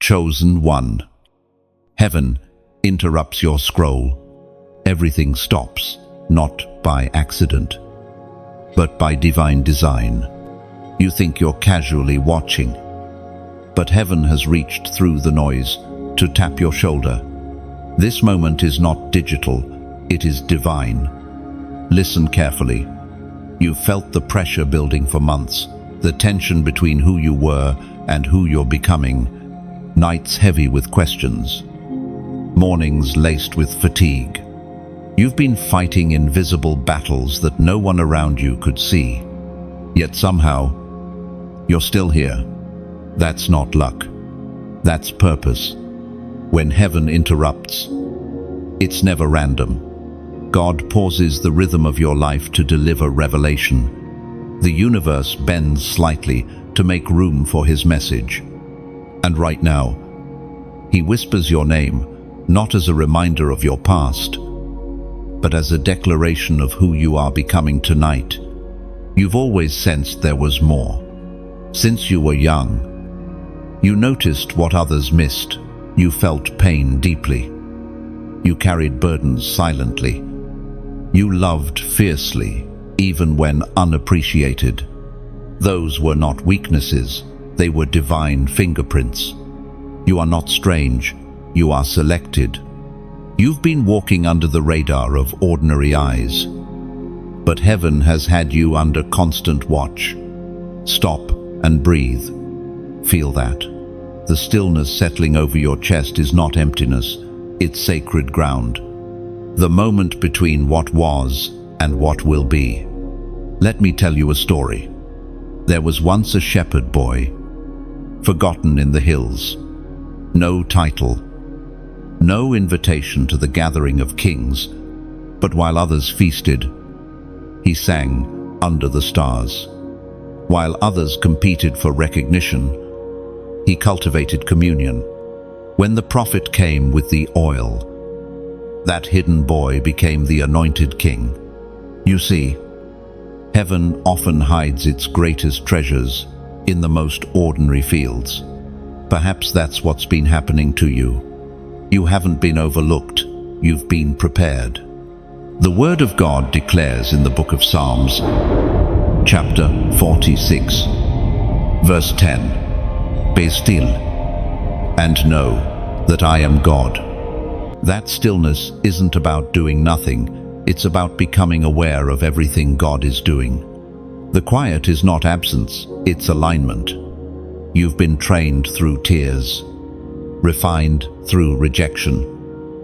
Chosen one. Heaven interrupts your scroll. Everything stops, not by accident, but by divine design. You think you're casually watching, but heaven has reached through the noise to tap your shoulder. This moment is not digital, it is divine. Listen carefully. You've felt the pressure building for months, the tension between who you were and who you're becoming, nights heavy with questions, mornings laced with fatigue. You've been fighting invisible battles that no one around you could see. Yet somehow, you're still here. That's not luck. That's purpose. When heaven interrupts, it's never random. God pauses the rhythm of your life to deliver revelation. The universe bends slightly to make room for his message. And right now, he whispers your name, not as a reminder of your past, but as a declaration of who you are becoming tonight. You've always sensed there was more. Since you were young, you noticed what others missed. You felt pain deeply. You carried burdens silently. You loved fiercely, even when unappreciated. Those were not weaknesses, they were divine fingerprints. You are not strange, you are selected. You've been walking under the radar of ordinary eyes, but heaven has had you under constant watch. Stop and breathe. Feel that. The stillness settling over your chest is not emptiness, it's sacred ground. The moment between what was and what will be. Let me tell you a story. There was once a shepherd boy, forgotten in the hills. No title, no invitation to the gathering of kings, but while others feasted, he sang under the stars. While others competed for recognition, he cultivated communion. When the prophet came with the oil, that hidden boy became the anointed king. You see, heaven often hides its greatest treasures in the most ordinary fields. Perhaps that's what's been happening to you. You haven't been overlooked, you've been prepared. The Word of God declares in the book of Psalms, chapter 46, verse 10, "Be still, and know that I am God." That stillness isn't about doing nothing, it's about becoming aware of everything God is doing. The quiet is not absence, it's alignment. You've been trained through tears, refined through rejection,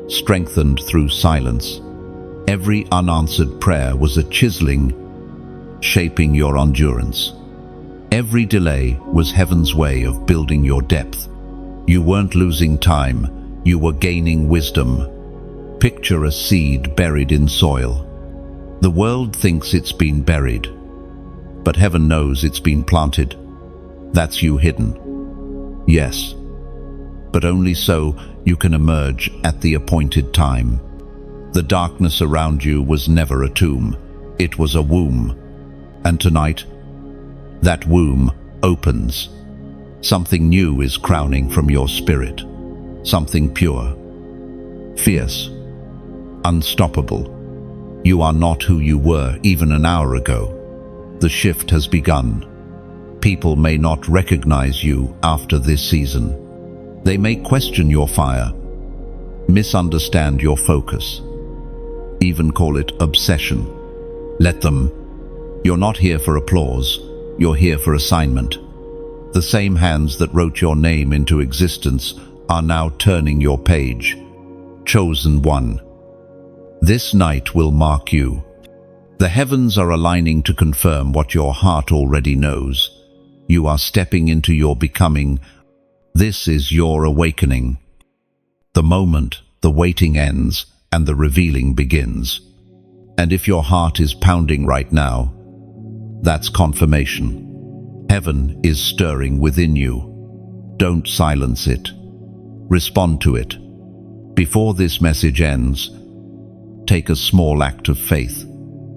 strengthened through silence. Every unanswered prayer was a chiseling, shaping your endurance. Every delay was heaven's way of building your depth. You weren't losing time, you were gaining wisdom. Picture a seed buried in soil. The world thinks it's been buried, but heaven knows it's been planted. That's you hidden. Yes, but only so you can emerge at the appointed time. The darkness around you was never a tomb, it was a womb. And tonight, that womb opens. Something new is crowning from your spirit. Something pure, fierce, unstoppable. You are not who you were even an hour ago. The shift has begun. People may not recognize you after this season. They may question your fire, misunderstand your focus, even call it obsession. Let them. You're not here for applause, you're here for assignment. The same hands that wrote your name into existence are now turning your page. Chosen one. This night will mark you. The heavens are aligning to confirm what your heart already knows. You are stepping into your becoming. This is your awakening. The moment the waiting ends and the revealing begins. And if your heart is pounding right now, that's confirmation. Heaven is stirring within you. Don't silence it. Respond to it. Before this message ends, take a small act of faith,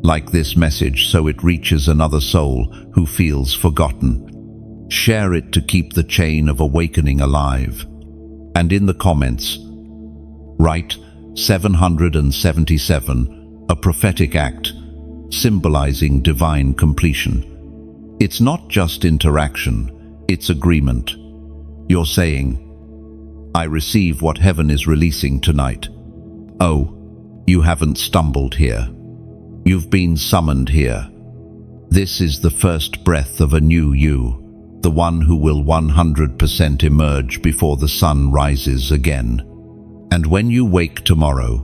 like this message, so it reaches another soul who feels forgotten. Share it to keep the chain of awakening alive. And in the comments, write 777, a prophetic act symbolizing divine completion. It's not just interaction, it's agreement. You're saying, I receive what heaven is releasing tonight. Oh, you haven't stumbled here. You've been summoned here. This is the first breath of a new you, the one who will 100% emerge before the sun rises again. And when you wake tomorrow,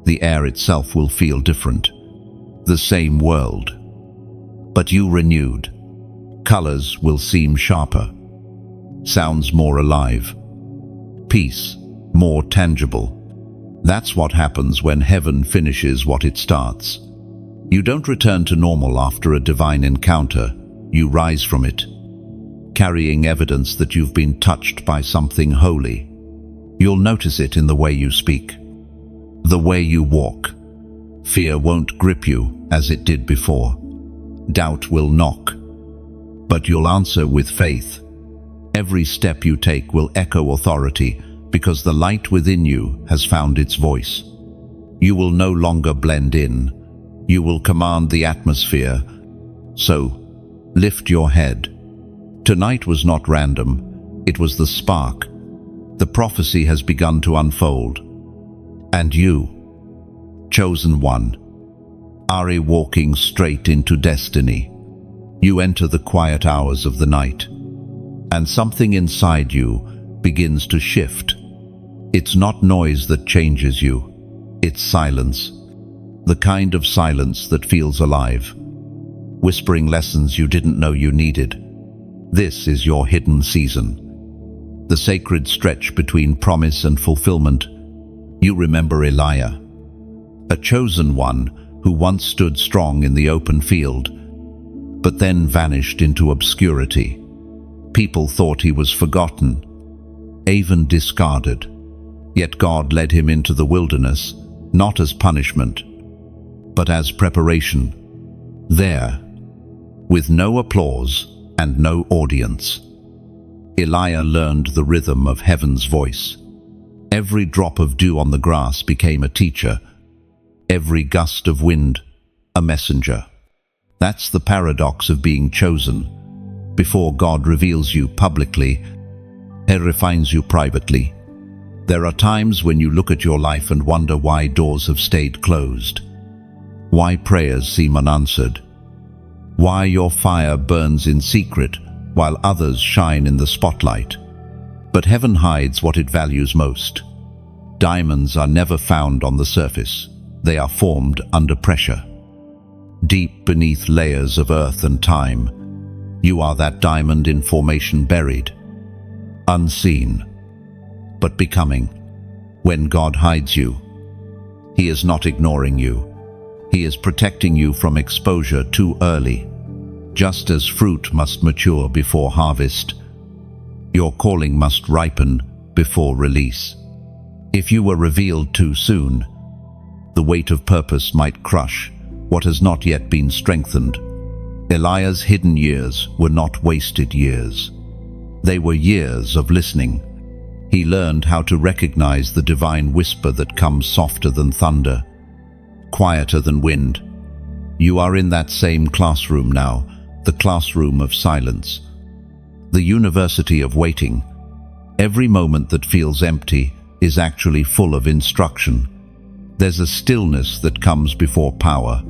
the air itself will feel different. The same world, but you renewed. Colors will seem sharper, sounds more alive, peace more tangible. That's what happens when heaven finishes what it starts. You don't return to normal after a divine encounter. You rise from it, carrying evidence that you've been touched by something holy. You'll notice it in the way you speak, the way you walk. Fear won't grip you as it did before. Doubt will knock, but you'll answer with faith. Every step you take will echo authority because the light within you has found its voice. You will no longer blend in. You will command the atmosphere. So, lift your head. Tonight was not random. It was the spark. The prophecy has begun to unfold. And you, chosen one, are walking straight into destiny. You enter the quiet hours of the night, and something inside you begins to shift. It's not noise that changes you, it's silence. The kind of silence that feels alive, whispering lessons you didn't know you needed. This is your hidden season, the sacred stretch between promise and fulfillment. You remember Elijah, a chosen one who once stood strong in the open field, but then vanished into obscurity. People thought he was forgotten, even discarded. Yet God led him into the wilderness, not as punishment, but as preparation. There, with no applause and no audience, Elijah learned the rhythm of heaven's voice. Every drop of dew on the grass became a teacher, every gust of wind a messenger. That's the paradox of being chosen. Before God reveals you publicly, He refines you privately. There are times when you look at your life and wonder why doors have stayed closed, why prayers seem unanswered, why your fire burns in secret while others shine in the spotlight. But heaven hides what it values most. Diamonds are never found on the surface. They are formed under pressure. Deep beneath layers of earth and time, you are that diamond in formation, buried, unseen, but becoming. When God hides you, He is not ignoring you. He is protecting you from exposure too early. Just as fruit must mature before harvest, your calling must ripen before release. If you were revealed too soon, the weight of purpose might crush what has not yet been strengthened. Elijah's hidden years were not wasted years. They were years of listening. He learned how to recognize the divine whisper that comes softer than thunder, quieter than wind. You are in that same classroom now, the classroom of silence, the university of waiting. Every moment that feels empty is actually full of instruction. There's a stillness that comes before power.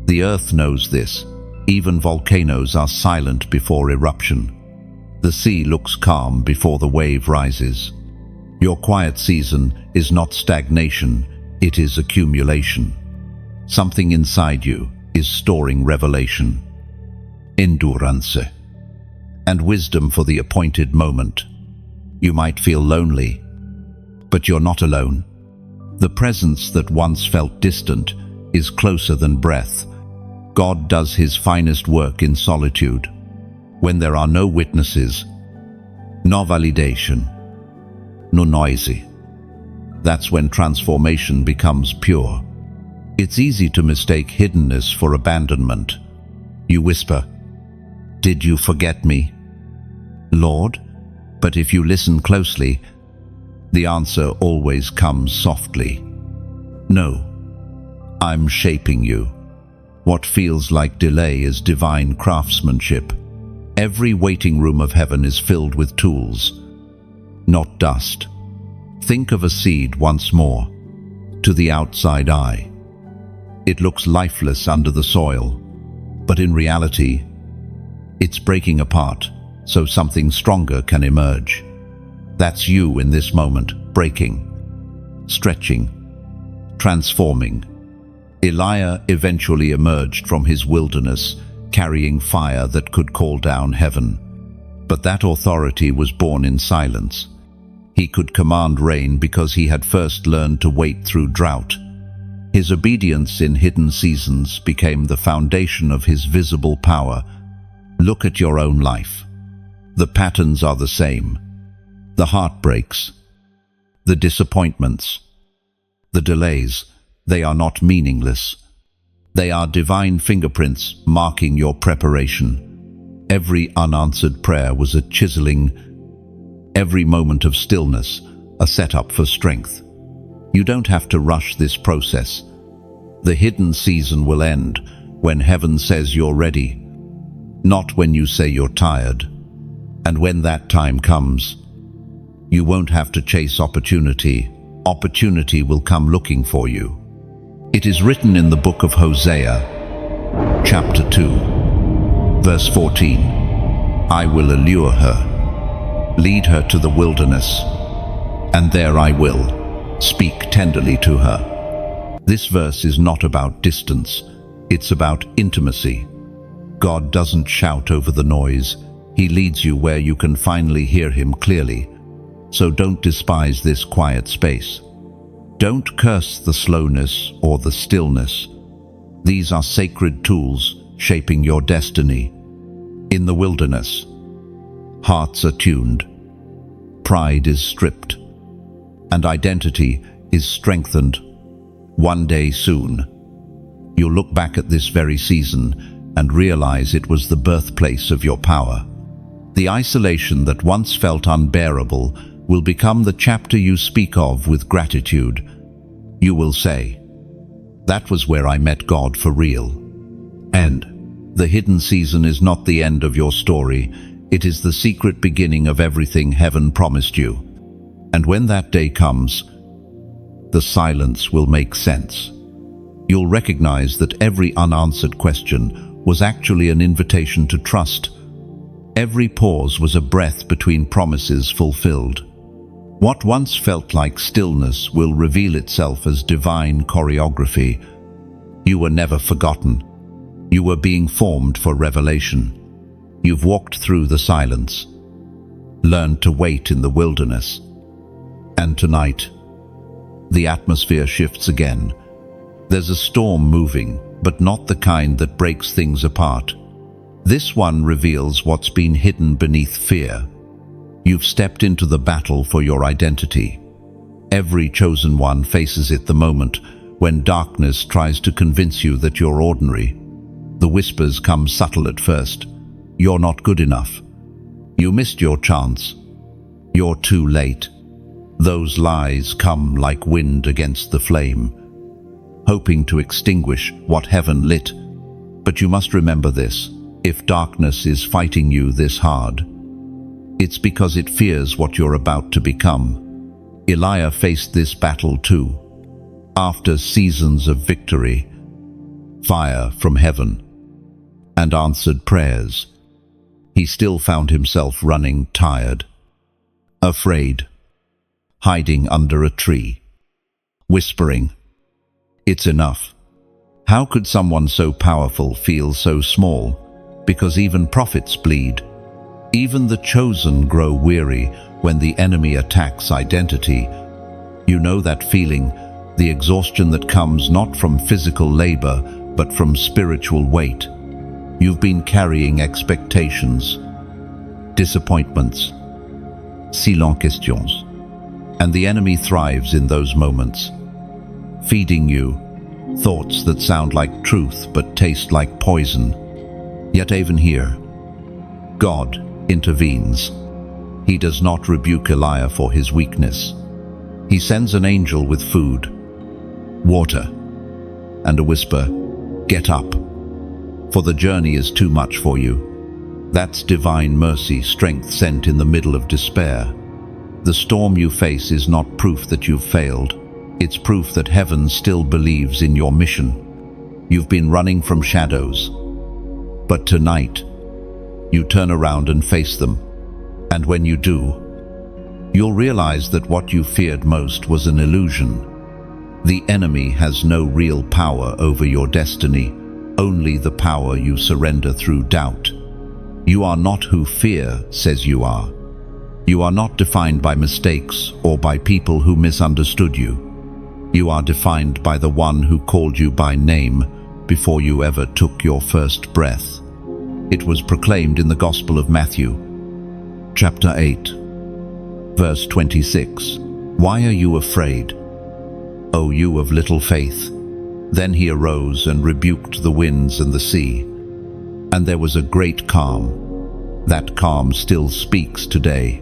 The earth knows this. Even volcanoes are silent before eruption. The sea looks calm before the wave rises. Your quiet season is not stagnation, it is accumulation. Something inside you is storing revelation, endurance, and wisdom for the appointed moment. You might feel lonely, but you're not alone. The presence that once felt distant is closer than breath. God does His finest work in solitude, when there are no witnesses, no validation, no noisy. That's when transformation becomes pure. It's easy to mistake hiddenness for abandonment. You whisper, "Did you forget me, Lord?" But if you listen closely, The answer always comes softly. No, I'm shaping you. What feels like delay is divine craftsmanship. Every waiting room of heaven is filled with tools, not dust. Think of a seed once more. To the outside eye, it looks lifeless under the soil, but in reality, it's breaking apart so something stronger can emerge. That's you in this moment, breaking, stretching, transforming. Elijah eventually emerged from his wilderness, carrying fire that could call down heaven. But that authority was born in silence. He could command rain because he had first learned to wait through drought. His obedience in hidden seasons became the foundation of his visible power. Look at your own life. The patterns are the same. The heartbreaks, the disappointments, the delays, they are not meaningless. They are divine fingerprints marking your preparation. Every unanswered prayer was a chiseling, every moment of stillness a setup for strength. You don't have to rush this process. The hidden season will end when heaven says you're ready, not when you say you're tired. And when that time comes, you won't have to chase opportunity. Opportunity will come looking for you. It is written in the book of Hosea, chapter 2, verse 14, I will allure her, lead her to the wilderness, and there I will speak tenderly to her. This verse is not about distance, it's about intimacy. God doesn't shout over the noise, He leads you where you can finally hear Him clearly. So don't despise this quiet space. Don't curse the slowness or the stillness. These are sacred tools shaping your destiny. In the wilderness, hearts are tuned, pride is stripped, and identity is strengthened. One day soon, you'll look back at this very season and realize it was the birthplace of your power. The isolation that once felt unbearable will become the chapter you speak of with gratitude. You will say, that was where I met God for real. And the hidden season is not the end of your story, it is the secret beginning of everything heaven promised you. And when that day comes, the silence will make sense. You'll recognize that every unanswered question was actually an invitation to trust. Every pause was a breath between promises fulfilled. What once felt like stillness will reveal itself as divine choreography. You were never forgotten. You were being formed for revelation. You've walked through the silence, learned to wait in the wilderness. And tonight, the atmosphere shifts again. There's a storm moving, but not the kind that breaks things apart. This one reveals what's been hidden beneath fear. You've stepped into the battle for your identity. Every chosen one faces it the moment when darkness tries to convince you that you're ordinary. The whispers come subtle at first. You're not good enough. You missed your chance. You're too late. Those lies come like wind against the flame, hoping to extinguish what heaven lit. But you must remember this: if darkness is fighting you this hard, it's because it fears what you're about to become. Elijah faced this battle too. After seasons of victory, fire from heaven, and answered prayers, he still found himself running tired, afraid, hiding under a tree, whispering, "It's enough." How could someone so powerful feel so small? Because even prophets bleed. Even the chosen grow weary when the enemy attacks identity. You know that feeling, the exhaustion that comes not from physical labor, but from spiritual weight. You've been carrying expectations, disappointments, silence questions, and the enemy thrives in those moments, feeding you thoughts that sound like truth but taste like poison. Yet even here, God intervenes. He does not rebuke Elijah for his weakness. He sends an angel with food, water, and a whisper, "Get up, for the journey is too much for you." That's divine mercy, strength sent in the middle of despair. The storm you face is not proof that you've failed. It's proof that heaven still believes in your mission. You've been running from shadows, but tonight, you turn around and face them. And when you do, you'll realize that what you feared most was an illusion. The enemy has no real power over your destiny, only the power you surrender through doubt. You are not who fear says you are. You are not defined by mistakes or by people who misunderstood you. You are defined by the one who called you by name before you ever took your first breath. It was proclaimed in the Gospel of Matthew, chapter 8, verse 26. "Why are you afraid, O you of little faith?" Then he arose and rebuked the winds and the sea, and there was a great calm. That calm still speaks today.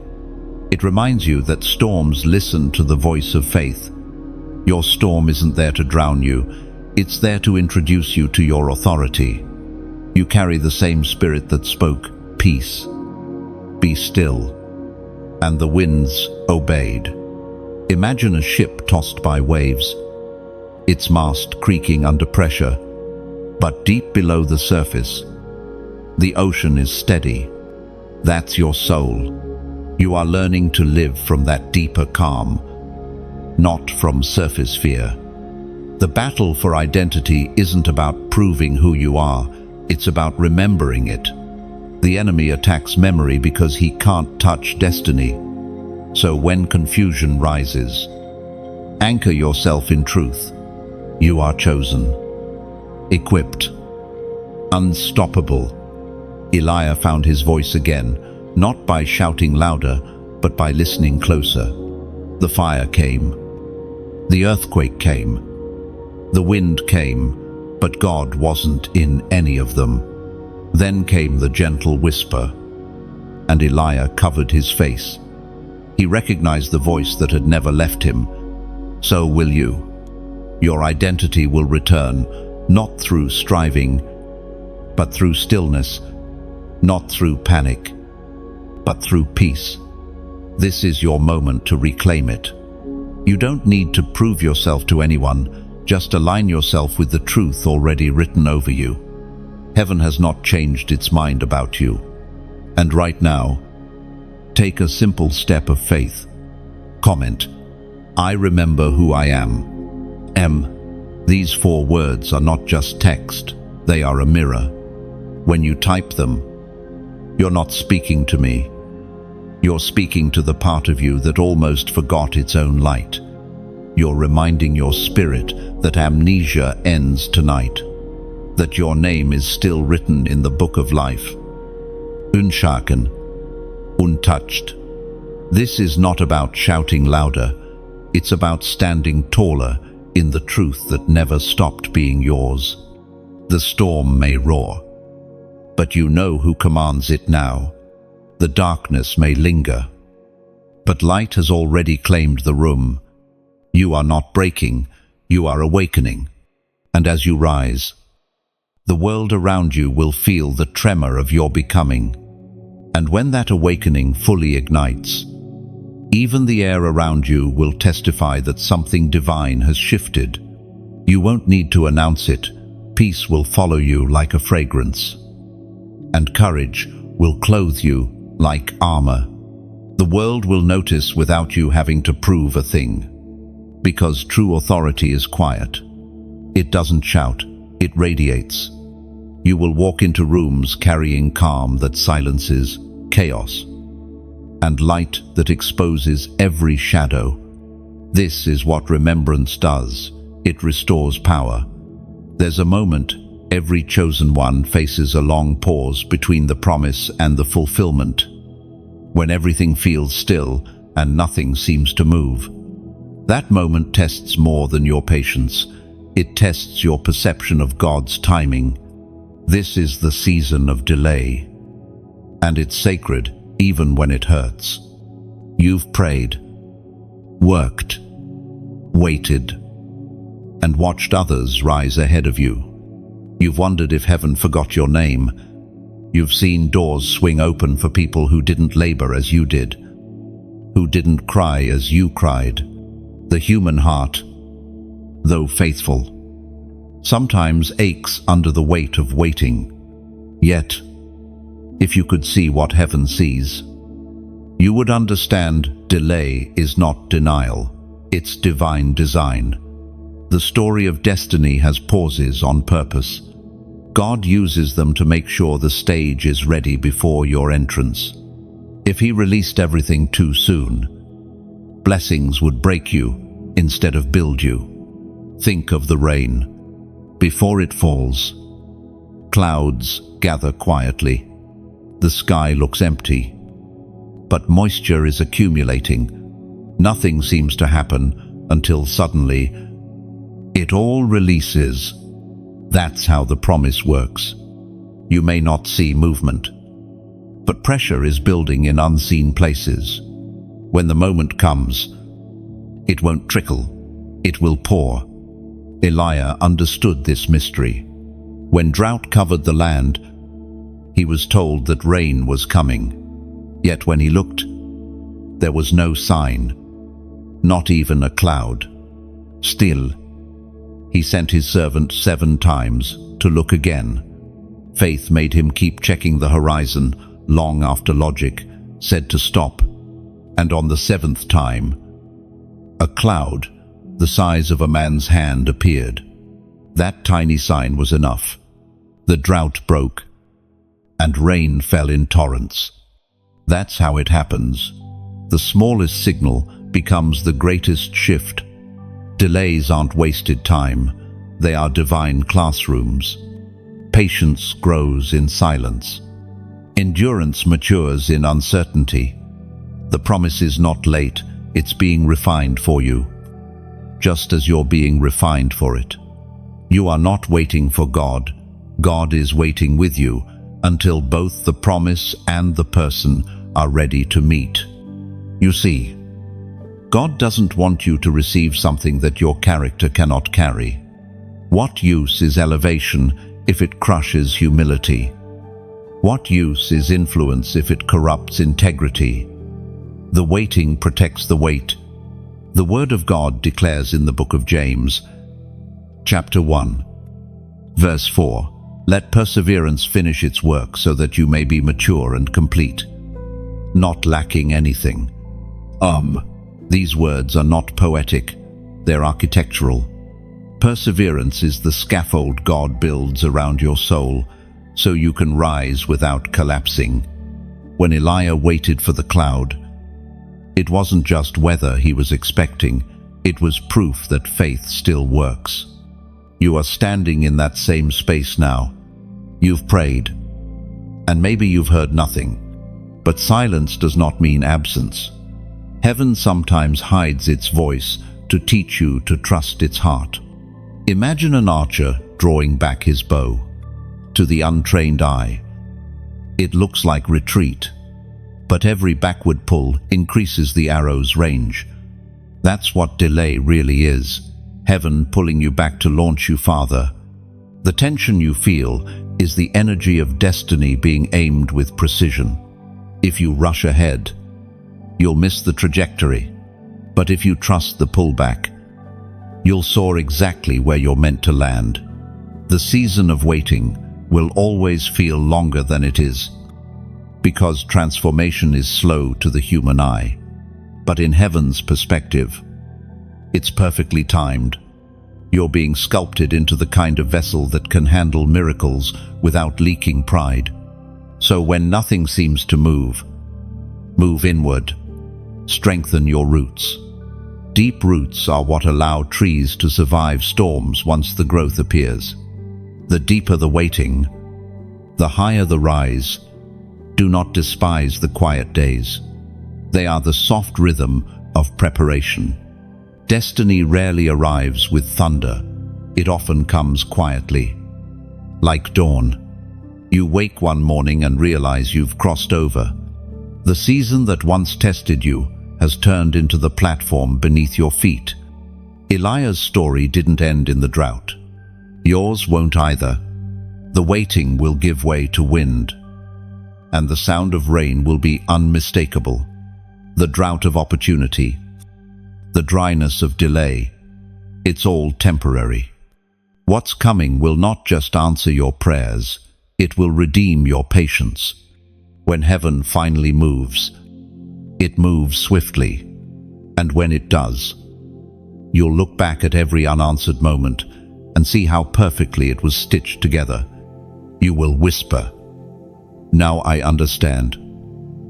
It reminds you that storms listen to the voice of faith. Your storm isn't there to drown you, it's there to introduce you to your authority. You carry the same spirit that spoke, "Peace, be still," and the winds obeyed. Imagine a ship tossed by waves, its mast creaking under pressure, but deep below the surface, the ocean is steady. That's your soul. You are learning to live from that deeper calm, not from surface fear. The battle for identity isn't about proving who you are, it's about remembering it. The enemy attacks memory because he can't touch destiny. So when confusion rises, anchor yourself in truth. You are chosen, equipped, unstoppable. Elijah found his voice again, not by shouting louder, but by listening closer. The fire came. The earthquake came. The wind came, but God wasn't in any of them. Then came the gentle whisper, and Elijah covered his face. He recognized the voice that had never left him. So will you. Your identity will return, not through striving, but through stillness, not through panic, but through peace. This is your moment to reclaim it. You don't need to prove yourself to anyone, just align yourself with the truth already written over you. Heaven has not changed its mind about you. And right now, take a simple step of faith. Comment, "I remember who I am." These 4 words are not just text, they are a mirror. When you type them, you're not speaking to me. You're speaking to the part of you that almost forgot its own light. You're reminding your spirit that amnesia ends tonight, that your name is still written in the book of life. Unshaken, untouched. This is not about shouting louder, it's about standing taller in the truth that never stopped being yours. The storm may roar, but you know who commands it now. The darkness may linger, but light has already claimed the room. You are not breaking, you are awakening. And as you rise, the world around you will feel the tremor of your becoming. And when that awakening fully ignites, even the air around you will testify that something divine has shifted. You won't need to announce it. Peace will follow you like a fragrance, and courage will clothe you like armor. The world will notice without you having to prove a thing, because true authority is quiet. It doesn't shout, it radiates. You will walk into rooms carrying calm that silences chaos, and light that exposes every shadow. This is what remembrance does. It restores power. There's a moment every chosen one faces, a long pause between the promise and the fulfillment, when everything feels still and nothing seems to move. That moment tests more than your patience. It tests your perception of God's timing. This is the season of delay, and it's sacred even when it hurts. You've prayed, worked, waited, and watched others rise ahead of you. You've wondered if heaven forgot your name. You've seen doors swing open for people who didn't labor as you did, who didn't cry as you cried. The human heart, though faithful, sometimes aches under the weight of waiting. Yet, if you could see what heaven sees, you would understand delay is not denial, it's divine design. The story of destiny has pauses on purpose. God uses them to make sure the stage is ready before your entrance. If He released everything too soon, blessings would break you instead of build you. Think of the rain. Before it falls, clouds gather quietly. The sky looks empty, but moisture is accumulating. Nothing seems to happen until suddenly it all releases. That's how the promise works. You may not see movement, but pressure is building in unseen places. When the moment comes, it won't trickle, it will pour. Elijah understood this mystery. When drought covered the land, he was told that rain was coming. Yet when he looked, there was no sign, not even a cloud. Still, he sent his servant 7 times to look again. Faith made him keep checking the horizon long after logic said to stop. And on the 7th time, a cloud the size of a man's hand appeared. That tiny sign was enough. The drought broke, and rain fell in torrents. That's how it happens. The smallest signal becomes the greatest shift. Delays aren't wasted time, they are divine classrooms. Patience grows in silence. Endurance matures in uncertainty. The promise is not late, it's being refined for you, just as you're being refined for it. You are not waiting for God, God is waiting with you until both the promise and the person are ready to meet. You see, God doesn't want you to receive something that your character cannot carry. What use is elevation if it crushes humility? What use is influence if it corrupts integrity? The waiting protects the weight. The Word of God declares in the book of James, chapter 1, verse 4, "Let perseverance finish its work so that you may be mature and complete, not lacking anything." These words are not poetic, they're architectural. Perseverance is the scaffold God builds around your soul so you can rise without collapsing. When Elijah waited for the cloud, it wasn't just weather he was expecting, it was proof that faith still works. You are standing in that same space now. You've prayed, and maybe you've heard nothing, but silence does not mean absence. Heaven sometimes hides its voice to teach you to trust its heart. Imagine an archer drawing back his bow. To the untrained eye, it looks like retreat, but every backward pull increases the arrow's range. That's what delay really is, heaven pulling you back to launch you farther. The tension you feel is the energy of destiny being aimed with precision. If you rush ahead, you'll miss the trajectory, but if you trust the pullback, you'll soar exactly where you're meant to land. The season of waiting will always feel longer than it is, because transformation is slow to the human eye. But in heaven's perspective, it's perfectly timed. You're being sculpted into the kind of vessel that can handle miracles without leaking pride. So when nothing seems to move inward. Strengthen your roots. Deep roots are what allow trees to survive storms once the growth appears. The deeper the waiting, the higher the rise. Do not despise the quiet days. They are the soft rhythm of preparation. Destiny rarely arrives with thunder. It often comes quietly. Like dawn, you wake one morning and realize you've crossed over. The season that once tested you has turned into the platform beneath your feet. Elijah's story didn't end in the drought. Yours won't either. The waiting will give way to wind, and the sound of rain will be unmistakable. The drought of opportunity, the dryness of delay, it's all temporary. What's coming will not just answer your prayers, it will redeem your patience. When heaven finally moves, it moves swiftly, and when it does, you'll look back at every unanswered moment and see how perfectly it was stitched together. You will whisper, "Now I understand."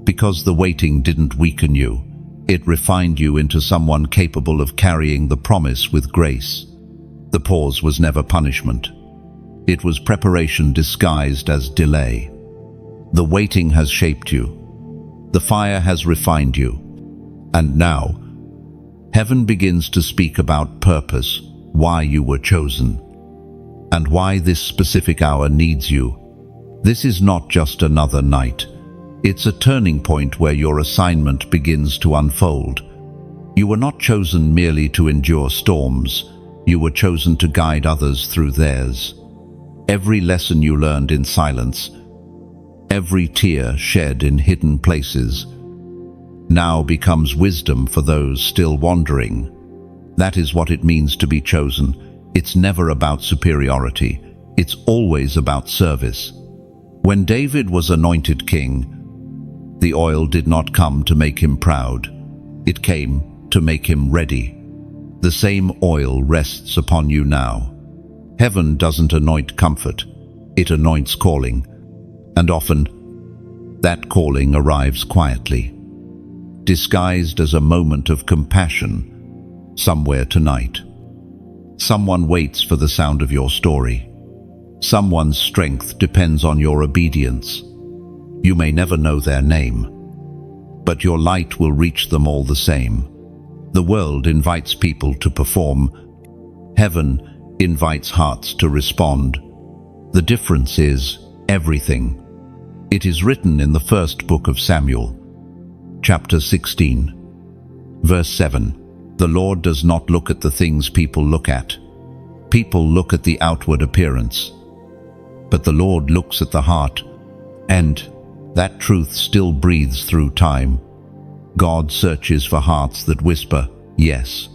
Because the waiting didn't weaken you, it refined you into someone capable of carrying the promise with grace. The pause was never punishment. It was preparation disguised as delay. The waiting has shaped you. The fire has refined you. And now, heaven begins to speak about purpose, why you were chosen, and why this specific hour needs you. This is not just another night. It's a turning point where your assignment begins to unfold. You were not chosen merely to endure storms. You were chosen to guide others through theirs. Every lesson you learned in silence, every tear shed in hidden places, now becomes wisdom for those still wandering. That is what it means to be chosen. It's never about superiority. It's always about service. When David was anointed king, the oil did not come to make him proud. It came to make him ready. The same oil rests upon you now. Heaven doesn't anoint comfort, it anoints calling. And often, that calling arrives quietly, disguised as a moment of compassion somewhere tonight. Someone waits for the sound of your story. Someone's strength depends on your obedience. You may never know their name, but your light will reach them all the same. The world invites people to perform. Heaven invites hearts to respond. The difference is everything. It is written in the first book of Samuel, chapter 16, verse 7. The Lord does not look at the things people look at. People look at the outward appearance, but the Lord looks at the heart, and that truth still breathes through time. God searches for hearts that whisper, yes,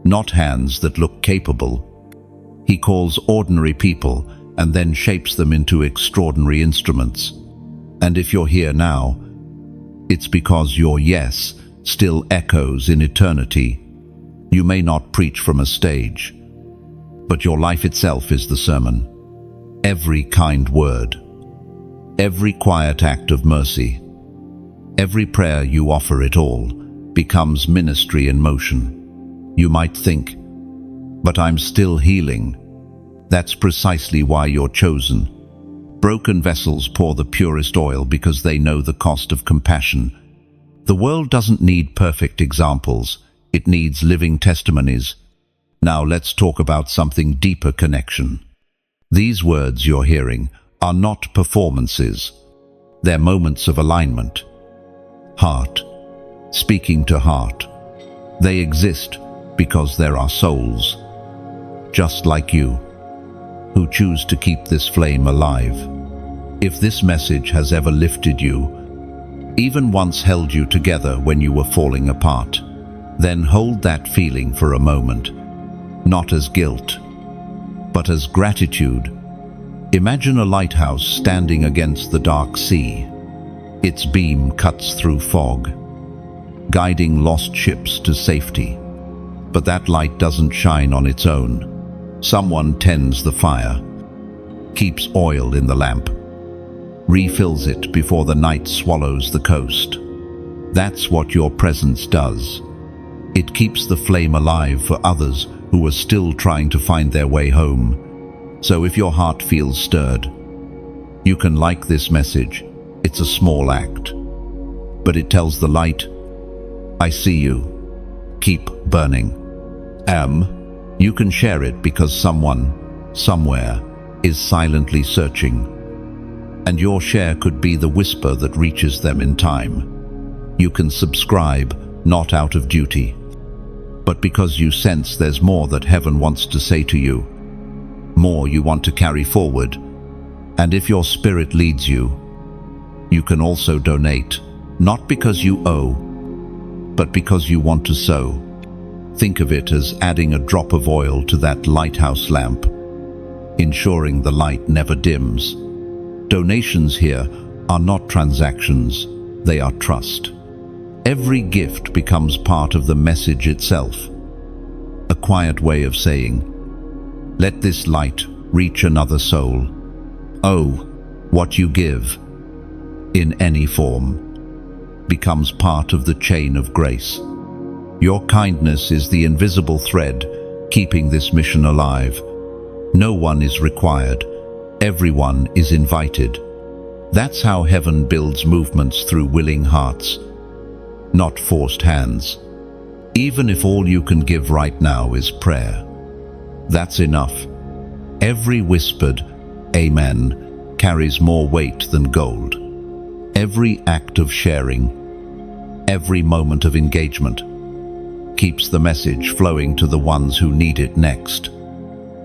not hands that look capable. He calls ordinary people and then shapes them into extraordinary instruments. And if you're here now, it's because your yes still echoes in eternity. You may not preach from a stage, but your life itself is the sermon. Every kind word, every quiet act of mercy, every prayer you offer, it all becomes ministry in motion. You might think, but I'm still healing. That's precisely why you're chosen. Broken vessels pour the purest oil because they know the cost of compassion. The world doesn't need perfect examples, it needs living testimonies. Now let's talk about something deeper: connection. These words you're hearing are not performances. They're moments of alignment. Heart speaking to heart. They exist because there are souls, just like you, who choose to keep this flame alive. If this message has ever lifted you, even once held you together when you were falling apart, then hold that feeling for a moment, not as guilt, but as gratitude. Imagine a lighthouse standing against the dark sea. Its beam cuts through fog, guiding lost ships to safety. But that light doesn't shine on its own. Someone tends the fire, keeps oil in the lamp, refills it before the night swallows the coast. That's what your presence does. It keeps the flame alive for others who are still trying to find their way home. So if your heart feels stirred, you can like this message. It's a small act, but it tells the light, I see you. Keep burning. You can share it because someone, somewhere, is silently searching. And your share could be the whisper that reaches them in time. You can subscribe, not out of duty, but but because you sense there's more that heaven wants to say to you, more you want to carry forward. And if your spirit leads you, you can also donate, not because you owe, but because you want to sow. Think of it as adding a drop of oil to that lighthouse lamp, ensuring the light never dims. Donations here are not transactions, they are trust. Every gift becomes part of the message itself, a quiet way of saying, let this light reach another soul. Oh, what you give, in any form, becomes part of the chain of grace. Your kindness is the invisible thread keeping this mission alive. No one is required, everyone is invited. That's how heaven builds movements through willing hearts, not forced hands. Even if all you can give right now is prayer, that's enough. Every whispered amen carries more weight than gold. Every act of sharing, every moment of engagement, keeps the message flowing to the ones who need it next.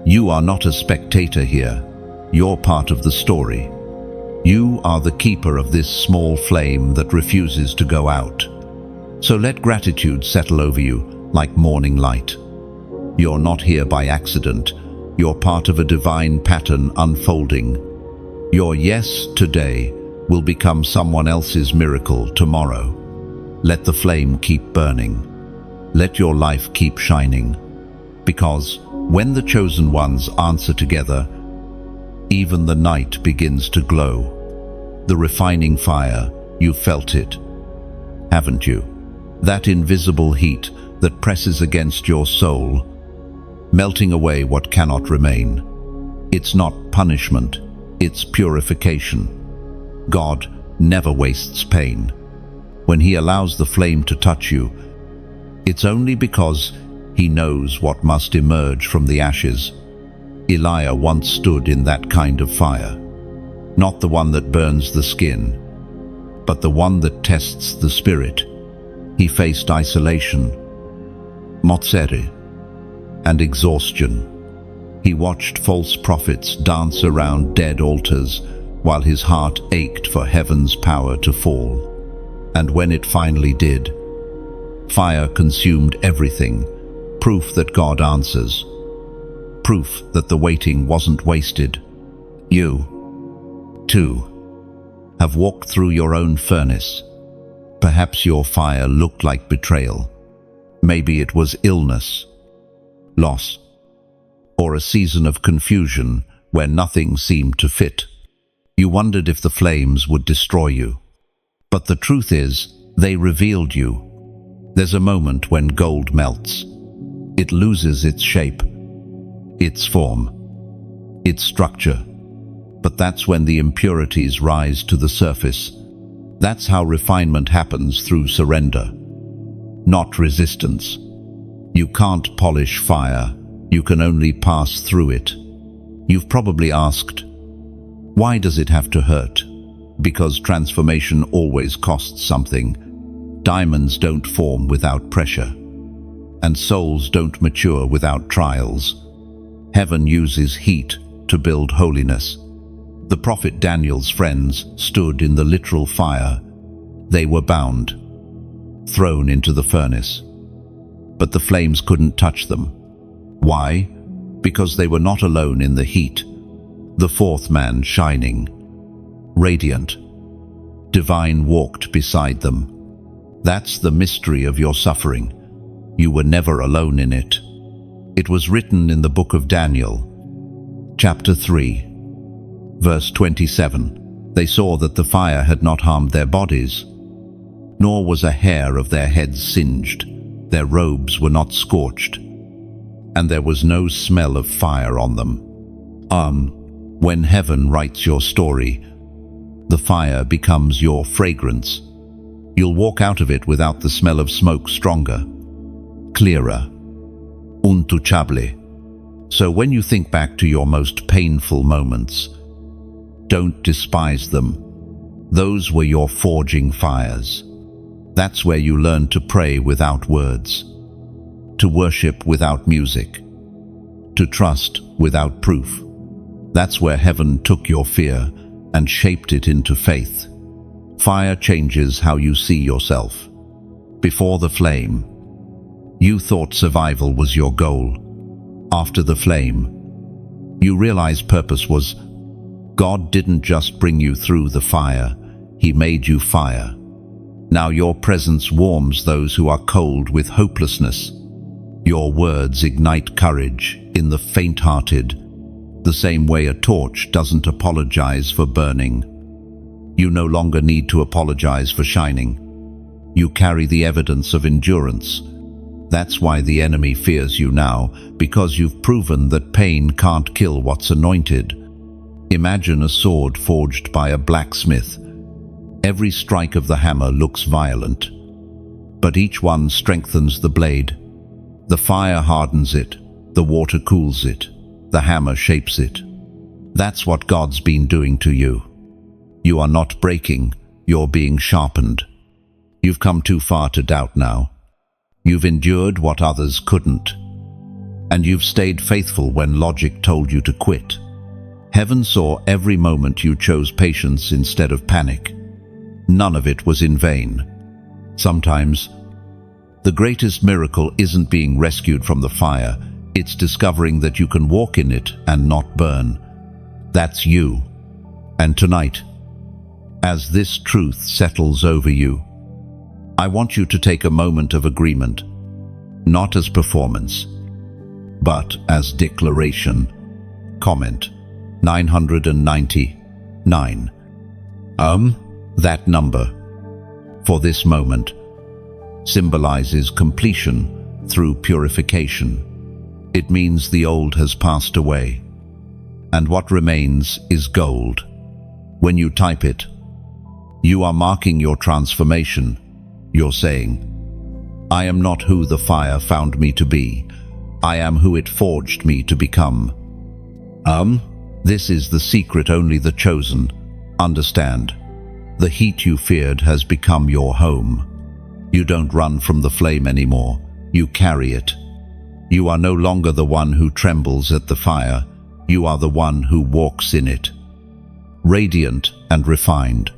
You are not a spectator here, you're part of the story. You are the keeper of this small flame that refuses to go out. So let gratitude settle over you like morning light. You're not here by accident. You're part of a divine pattern unfolding. Your yes today will become someone else's miracle tomorrow. Let the flame keep burning. Let your life keep shining. Because when the chosen ones answer together, even the night begins to glow. The refining fire, you felt it, haven't you? That invisible heat that presses against your soul, melting away what cannot remain. It's not punishment, it's purification. God never wastes pain. When He allows the flame to touch you, it's only because He knows what must emerge from the ashes. Elijah once stood in that kind of fire. Not the one that burns the skin, but the one that tests the spirit. He faced isolation, motzeri, and exhaustion. He watched false prophets dance around dead altars while his heart ached for heaven's power to fall. And when it finally did, fire consumed everything, proof that God answers, proof that the waiting wasn't wasted. You, too, have walked through your own furnace. Perhaps your fire looked like betrayal. Maybe it was illness, loss, or a season of confusion where nothing seemed to fit. You wondered if the flames would destroy you. But the truth is, they revealed you. There's a moment when gold melts. It loses its shape, its form, its structure. But that's when the impurities rise to the surface. That's how refinement happens, through surrender, not resistance. You can't polish fire, you can only pass through it. You've probably asked, why does it have to hurt? Because transformation always costs something. Diamonds don't form without pressure, and souls don't mature without trials. Heaven uses heat to build holiness. The prophet Daniel's friends stood in the literal fire. They were bound, thrown into the furnace. But the flames couldn't touch them. Why? Because they were not alone in the heat. The fourth man, shining, radiant, divine, walked beside them. That's the mystery of your suffering. You were never alone in it. It was written in the book of Daniel, chapter 3. Verse 27, they saw that the fire had not harmed their bodies, nor was a hair of their heads singed. Their robes were not scorched, and there was no smell of fire on them. When heaven writes your story, the fire becomes your fragrance. You'll walk out of it without the smell of smoke, stronger, clearer, untouchable. So when you think back to your most painful moments, don't despise them. Those were your forging fires. That's where you learn to pray without words. to worship without music, to trust without proof. That's where heaven took your fear and shaped it into faith. Fire changes how you see yourself. Before the flame, you thought survival was your goal. After the flame, you realize purpose was. God didn't just bring you through the fire, He made you fire. Now your presence warms those who are cold with hopelessness. Your words ignite courage in the faint-hearted, the same way a torch doesn't apologize for burning. You no longer need to apologize for shining. You carry the evidence of endurance. That's why the enemy fears you now, because you've proven that pain can't kill what's anointed. Imagine a sword forged by a blacksmith. Every strike of the hammer looks violent, but each one strengthens the blade. The fire hardens it, the water cools it, the hammer shapes it. That's what God's been doing to you. You are not breaking, you're being sharpened. You've come too far to doubt now. You've endured what others couldn't. And you've stayed faithful when logic told you to quit. Heaven saw every moment you chose patience instead of panic. None of it was in vain. Sometimes, the greatest miracle isn't being rescued from the fire, it's discovering that you can walk in it and not burn. That's you. And tonight, as this truth settles over you, I want you to take a moment of agreement, not as performance, but as declaration. Comment 999. That number, for this moment, symbolizes completion through purification. It means the old has passed away, and what remains is gold. When you type it, you are marking your transformation. You're saying, I am not who the fire found me to be. I am who it forged me to become. This is the secret only the chosen understand. The heat you feared has become your home. You don't run from the flame anymore. You carry it. You are no longer the one who trembles at the fire. You are the one who walks in it. Radiant and refined.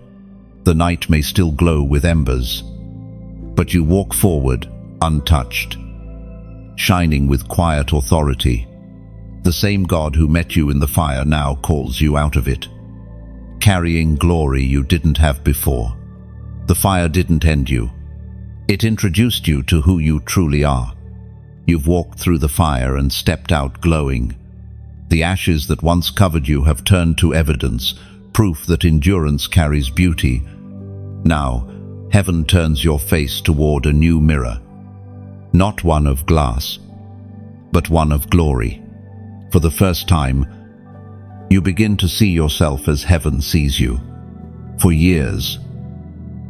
The night may still glow with embers, but you walk forward untouched, shining with quiet authority. The same God who met you in the fire now calls you out of it, carrying glory you didn't have before. The fire didn't end you. It introduced you to who you truly are. You've walked through the fire and stepped out glowing. The ashes that once covered you have turned to evidence, proof that endurance carries beauty. Now, heaven turns your face toward a new mirror, not one of glass, but one of glory. For the first time, you begin to see yourself as heaven sees you. For years,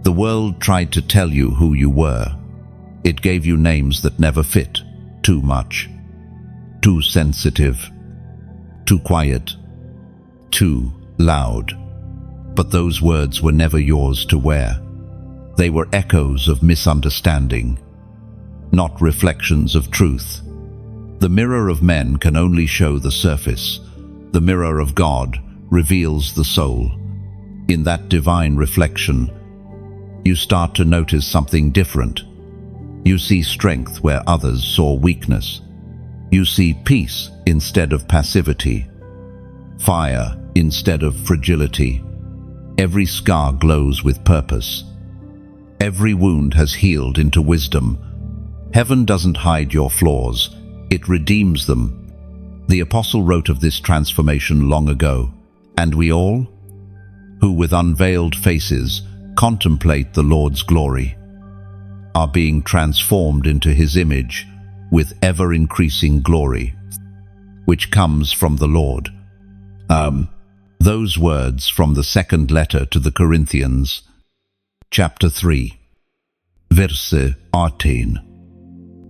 the world tried to tell you who you were. It gave you names that never fit. Too much, too sensitive, too quiet, too loud. But those words were never yours to wear. They were echoes of misunderstanding, not reflections of truth. The mirror of men can only show the surface. The mirror of God reveals the soul. In that divine reflection, you start to notice something different. You see strength where others saw weakness. You see peace instead of passivity, fire instead of fragility. Every scar glows with purpose. Every wound has healed into wisdom. Heaven doesn't hide your flaws, it redeems them. The apostle wrote of this transformation long ago, and we all, who with unveiled faces contemplate the Lord's glory, are being transformed into His image with ever-increasing glory, which comes from the Lord. Those words from the second letter to the Corinthians, chapter 3, verse 18,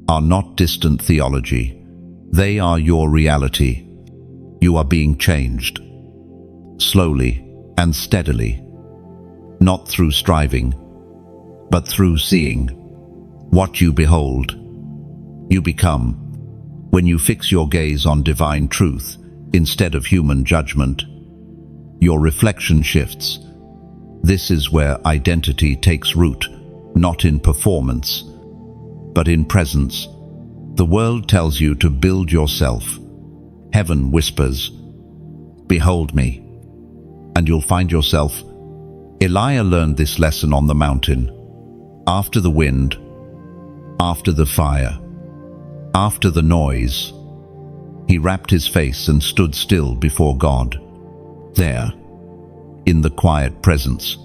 are not distant theology. They are your reality. You are being changed, slowly and steadily, not through striving, but through seeing. What you behold you become. When you fix your gaze on divine truth instead of human judgment, your reflection shifts. This is where identity takes root, not in performance, but in presence. The world tells you to build yourself. Heaven whispers, "Behold me," and you'll find yourself. Elijah learned this lesson on the mountain. After the wind, after the fire, after the noise, he wrapped his face and stood still before God. There, in the quiet presence,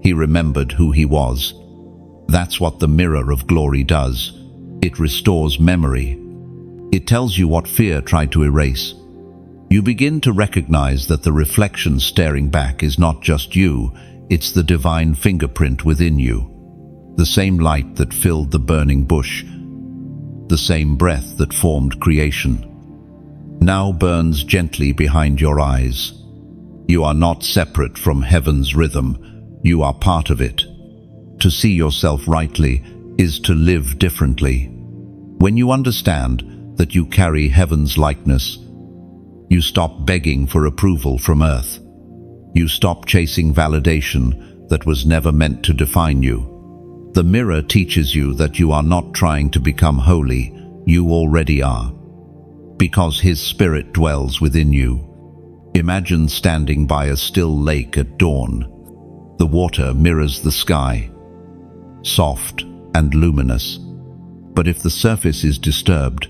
he remembered who he was. That's what the mirror of glory does. It restores memory. It tells you what fear tried to erase. You begin to recognize that the reflection staring back is not just you, it's the divine fingerprint within you. The same light that filled the burning bush, the same breath that formed creation, now burns gently behind your eyes. You are not separate from heaven's rhythm, you are part of it. To see yourself rightly is to live differently. When you understand that you carry heaven's likeness, you stop begging for approval from earth. You stop chasing validation that was never meant to define you. The mirror teaches you that you are not trying to become holy, you already are, because His Spirit dwells within you. Imagine standing by a still lake at dawn. The water mirrors the sky, soft and luminous. But if the surface is disturbed,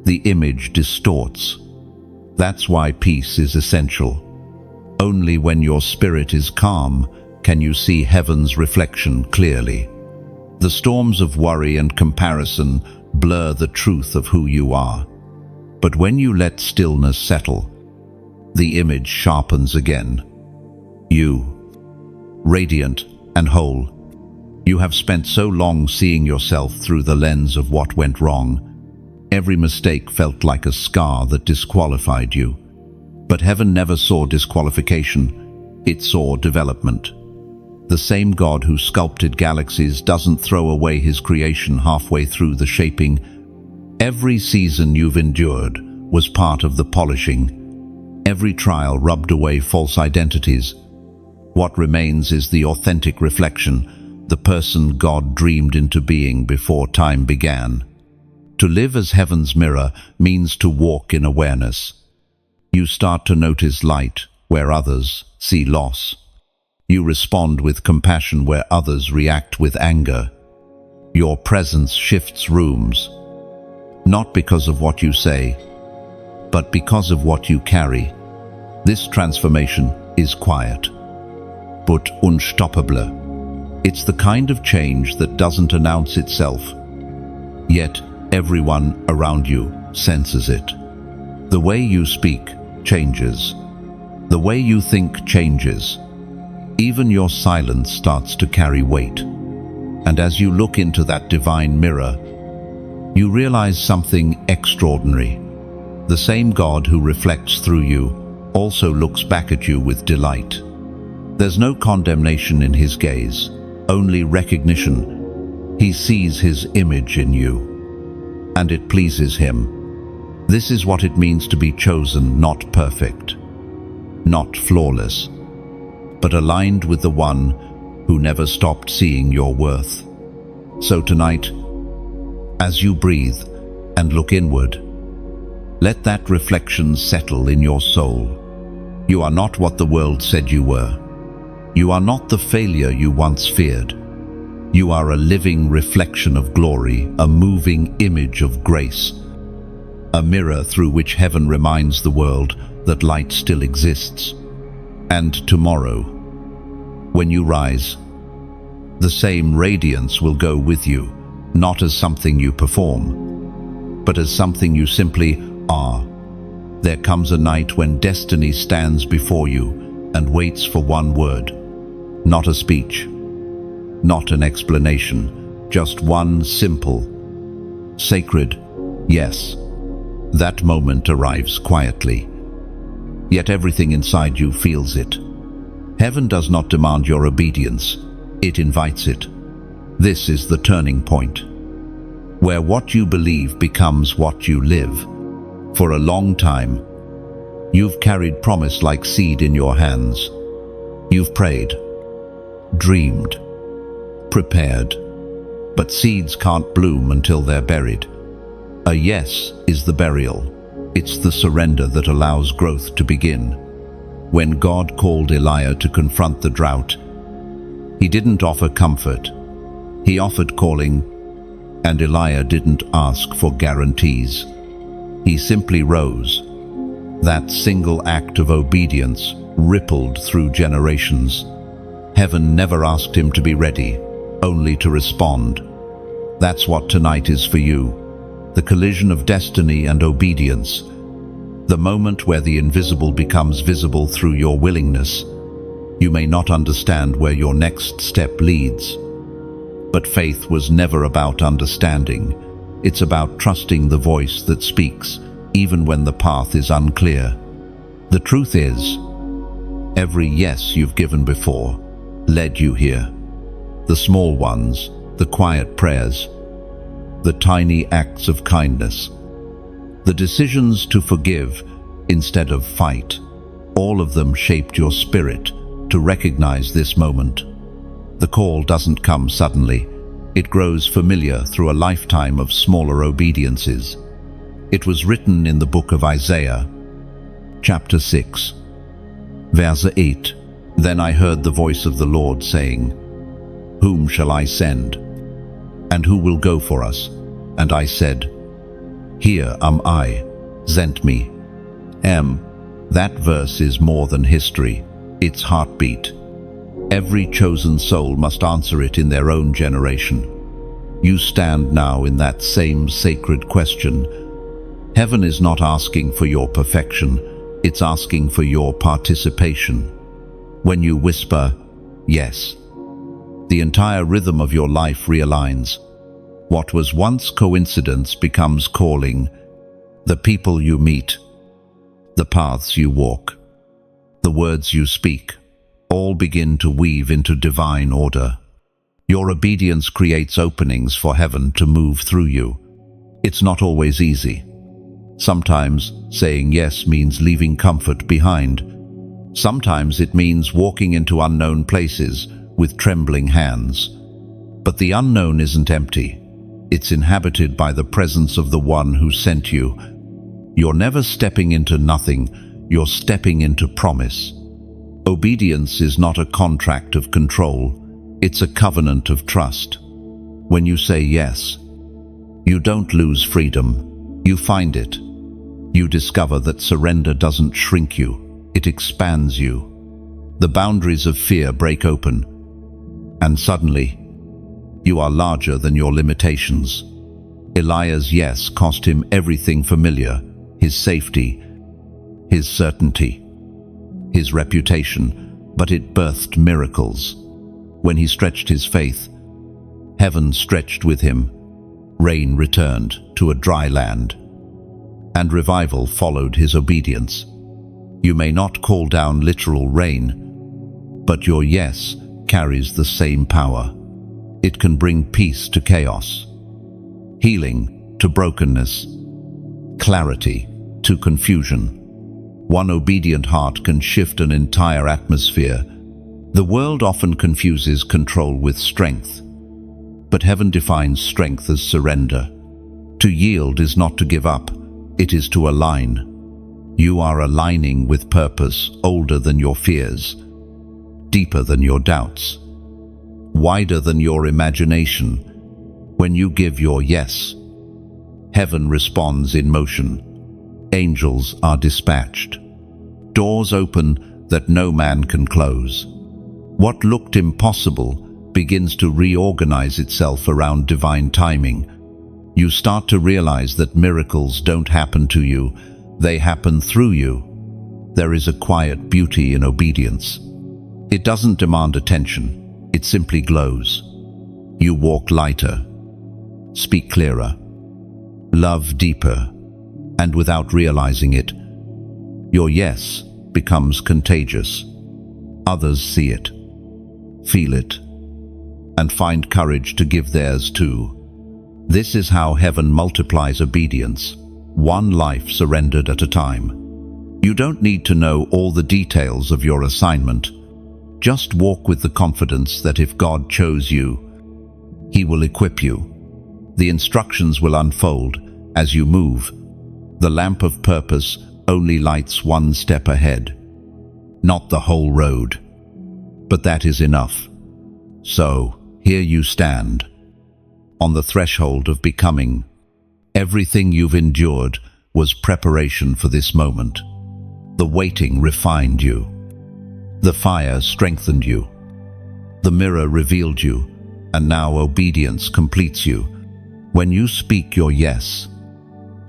the image distorts. That's why peace is essential. Only when your spirit is calm can you see heaven's reflection clearly. The storms of worry and comparison blur the truth of who you are. But when you let stillness settle, the image sharpens again. You, radiant and whole. You have spent so long seeing yourself through the lens of what went wrong. Every mistake felt like a scar that disqualified you. But heaven never saw disqualification, it saw development. The same God who sculpted galaxies doesn't throw away His creation halfway through the shaping. Every season you've endured was part of the polishing. Every trial rubbed away false identities. What remains is the authentic reflection, the person God dreamed into being before time began. To live as heaven's mirror means to walk in awareness. You start to notice light where others see loss. You respond with compassion where others react with anger. Your presence shifts rooms, not because of what you say, but because of what you carry. This transformation is quiet, but unstoppable. It's the kind of change that doesn't announce itself, yet everyone around you senses it. The way you speak changes. The way you think changes. Even your silence starts to carry weight. And as you look into that divine mirror, you realize something extraordinary. The same God who reflects through you also looks back at you with delight. There's no condemnation in His gaze, only recognition. He sees His image in you, and it pleases Him. This is what it means to be chosen, not perfect, not flawless, but aligned with the one who never stopped seeing your worth. So tonight, as you breathe and look inward, let that reflection settle in your soul. You are not what the world said you were. You are not the failure you once feared. You are a living reflection of glory, a moving image of grace, a mirror through which heaven reminds the world that light still exists. And tomorrow, when you rise, the same radiance will go with you, not as something you perform, but as something you simply are. There comes a night when destiny stands before you and waits for one word, not a speech, not an explanation, just one simple, sacred yes. That moment arrives quietly, yet everything inside you feels it. Heaven does not demand your obedience, it invites it. This is the turning point. where what you believe becomes what you live. For a long time, you've carried promise like seed in your hands. You've prayed, dreamed, prepared, but seeds can't bloom until they're buried. A yes is the burial. It's the surrender that allows growth to begin. When God called Elijah to confront the drought, he didn't offer comfort. He offered calling, and Elijah didn't ask for guarantees. He simply rose. That single act of obedience rippled through generations. Heaven never asked him to be ready, only to respond. That's what tonight is for you. The collision of destiny and obedience. The moment where the invisible becomes visible through your willingness. You may not understand where your next step leads. But faith was never about understanding. It's about trusting the voice that speaks, even when the path is unclear. The truth is, every yes you've given before led you here. The small ones, the quiet prayers, the tiny acts of kindness, the decisions to forgive instead of fight, all of them shaped your spirit to recognize this moment. The call doesn't come suddenly. It grows familiar through a lifetime of smaller obediences. It was written in the book of Isaiah, chapter 6, verse 8. Then I heard the voice of the Lord saying, "Whom shall I send? And who will go for us?" And I said, "Here am I, send me." That verse is more than history, it's heartbeat. Every chosen soul must answer it in their own generation. You stand now in that same sacred question. Heaven is not asking for your perfection, it's asking for your participation. When you whisper, yes, the entire rhythm of your life realigns. What was once coincidence becomes calling. The people you meet, the paths you walk, the words you speak, all begin to weave into divine order. Your obedience creates openings for heaven to move through you. It's not always easy. Sometimes saying yes means leaving comfort behind. Sometimes it means walking into unknown places with trembling hands. But the unknown isn't empty. It's inhabited by the presence of the one who sent you. You're never stepping into nothing, you're stepping into promise. Obedience is not a contract of control, it's a covenant of trust. When you say yes, you don't lose freedom, you find it. You discover that surrender doesn't shrink you, it expands you. The boundaries of fear break open, and suddenly, you are larger than your limitations. Elijah's yes cost him everything familiar, his safety, his certainty, his reputation, but it birthed miracles. When he stretched his faith, heaven stretched with him. Rain returned to a dry land, and revival followed his obedience. You may not call down literal rain, but your yes carries the same power. It can bring peace to chaos, healing to brokenness, clarity to confusion. One obedient heart can shift an entire atmosphere. The world often confuses control with strength, but heaven defines strength as surrender. To yield is not to give up, it is to align. You are aligning with purpose older than your fears, deeper than your doubts, wider than your imagination. When you give your yes, heaven responds in motion. Angels are dispatched. Doors open that no man can close. What looked impossible begins to reorganize itself around divine timing. You start to realize that miracles don't happen to you, they happen through you. There is a quiet beauty in obedience. It doesn't demand attention, it simply glows. You walk lighter, speak clearer, love deeper, and without realizing it, your yes becomes contagious. Others see it, feel it, and find courage to give theirs too. This is how heaven multiplies obedience, one life surrendered at a time. You don't need to know all the details of your assignment. Just walk with the confidence that if God chose you, He will equip you. The instructions will unfold as you move. The lamp of purpose only lights one step ahead, not the whole road. But that is enough. So, here you stand, on the threshold of becoming. Everything you've endured was preparation for this moment. The waiting refined you. The fire strengthened you. The mirror revealed you, and now obedience completes you. When you speak your yes,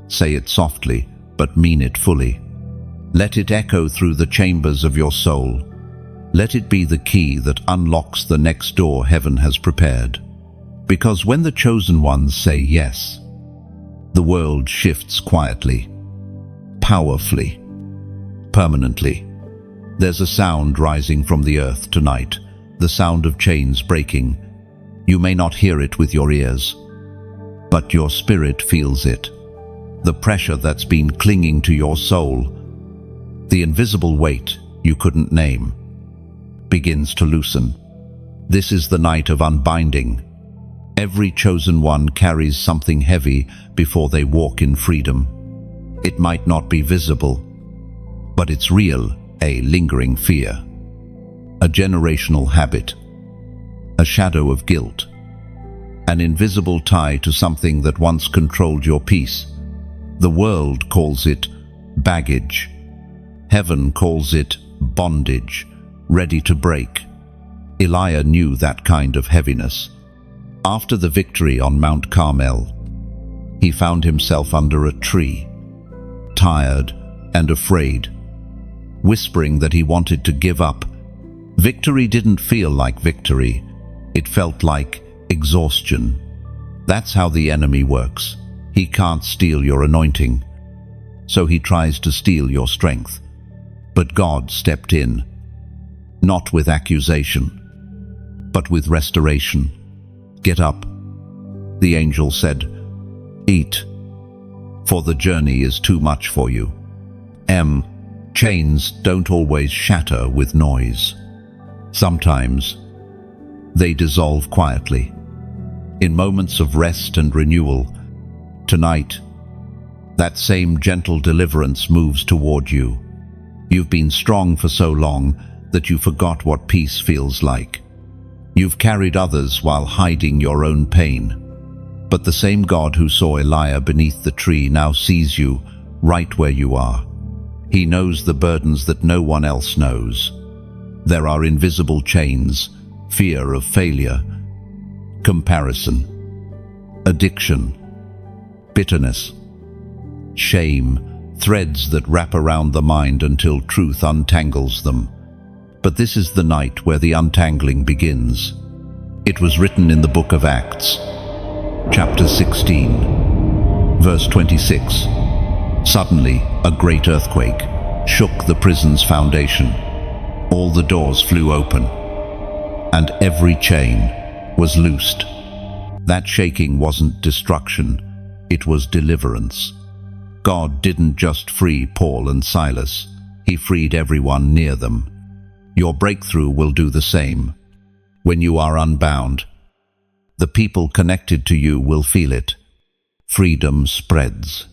say it softly, but mean it fully. Let it echo through the chambers of your soul. Let it be the key that unlocks the next door heaven has prepared. Because when the chosen ones say yes, the world shifts quietly, powerfully, permanently. There's a sound rising from the earth tonight, the sound of chains breaking. You may not hear it with your ears, but your spirit feels it. The pressure that's been clinging to your soul, the invisible weight you couldn't name, begins to loosen. This is the night of unbinding. Every chosen one carries something heavy before they walk in freedom. It might not be visible, but it's real, a lingering fear, a generational habit, a shadow of guilt, an invisible tie to something that once controlled your peace. The world calls it baggage. Heaven calls it bondage, ready to break. Elijah knew that kind of heaviness. After the victory on Mount Carmel, he found himself under a tree, tired and afraid, whispering that he wanted to give up. Victory didn't feel like victory. It felt like exhaustion. That's how the enemy works. He can't steal your anointing, so he tries to steal your strength. But God stepped in, not with accusation, but with restoration. Get up, the angel said. Eat, for the journey is too much for you. Chains don't always shatter with noise. Sometimes they dissolve quietly, in moments of rest and renewal. Tonight, that same gentle deliverance moves toward you. You've been strong for so long that you forgot what peace feels like. You've carried others while hiding your own pain. But the same God who saw Elijah beneath the tree now sees you right where you are. He knows the burdens that no one else knows. There are invisible chains, fear of failure, comparison, addiction, bitterness, shame, threads that wrap around the mind until truth untangles them. But this is the night where the untangling begins. It was written in the book of Acts, chapter 16, verse 26. Suddenly, a great earthquake shook the prison's foundation. All the doors flew open, and every chain was loosed. That shaking wasn't destruction, it was deliverance. God didn't just free Paul and Silas, He freed everyone near them. Your breakthrough will do the same. When you are unbound, the people connected to you will feel it. Freedom spreads.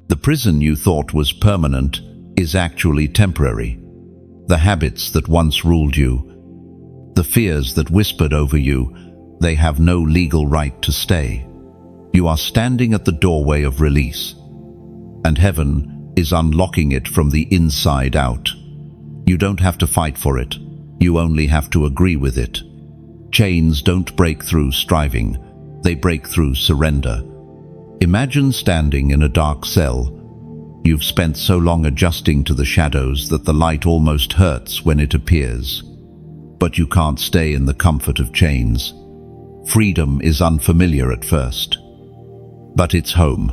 The prison you thought was permanent is actually temporary. The habits that once ruled you, the fears that whispered over you, they have no legal right to stay. You are standing at the doorway of release, and heaven is unlocking it from the inside out. You don't have to fight for it. You only have to agree with it. Chains don't break through striving. They break through surrender. Imagine standing in a dark cell. You've spent so long adjusting to the shadows that the light almost hurts when it appears. But you can't stay in the comfort of chains. Freedom is unfamiliar at first, but it's home.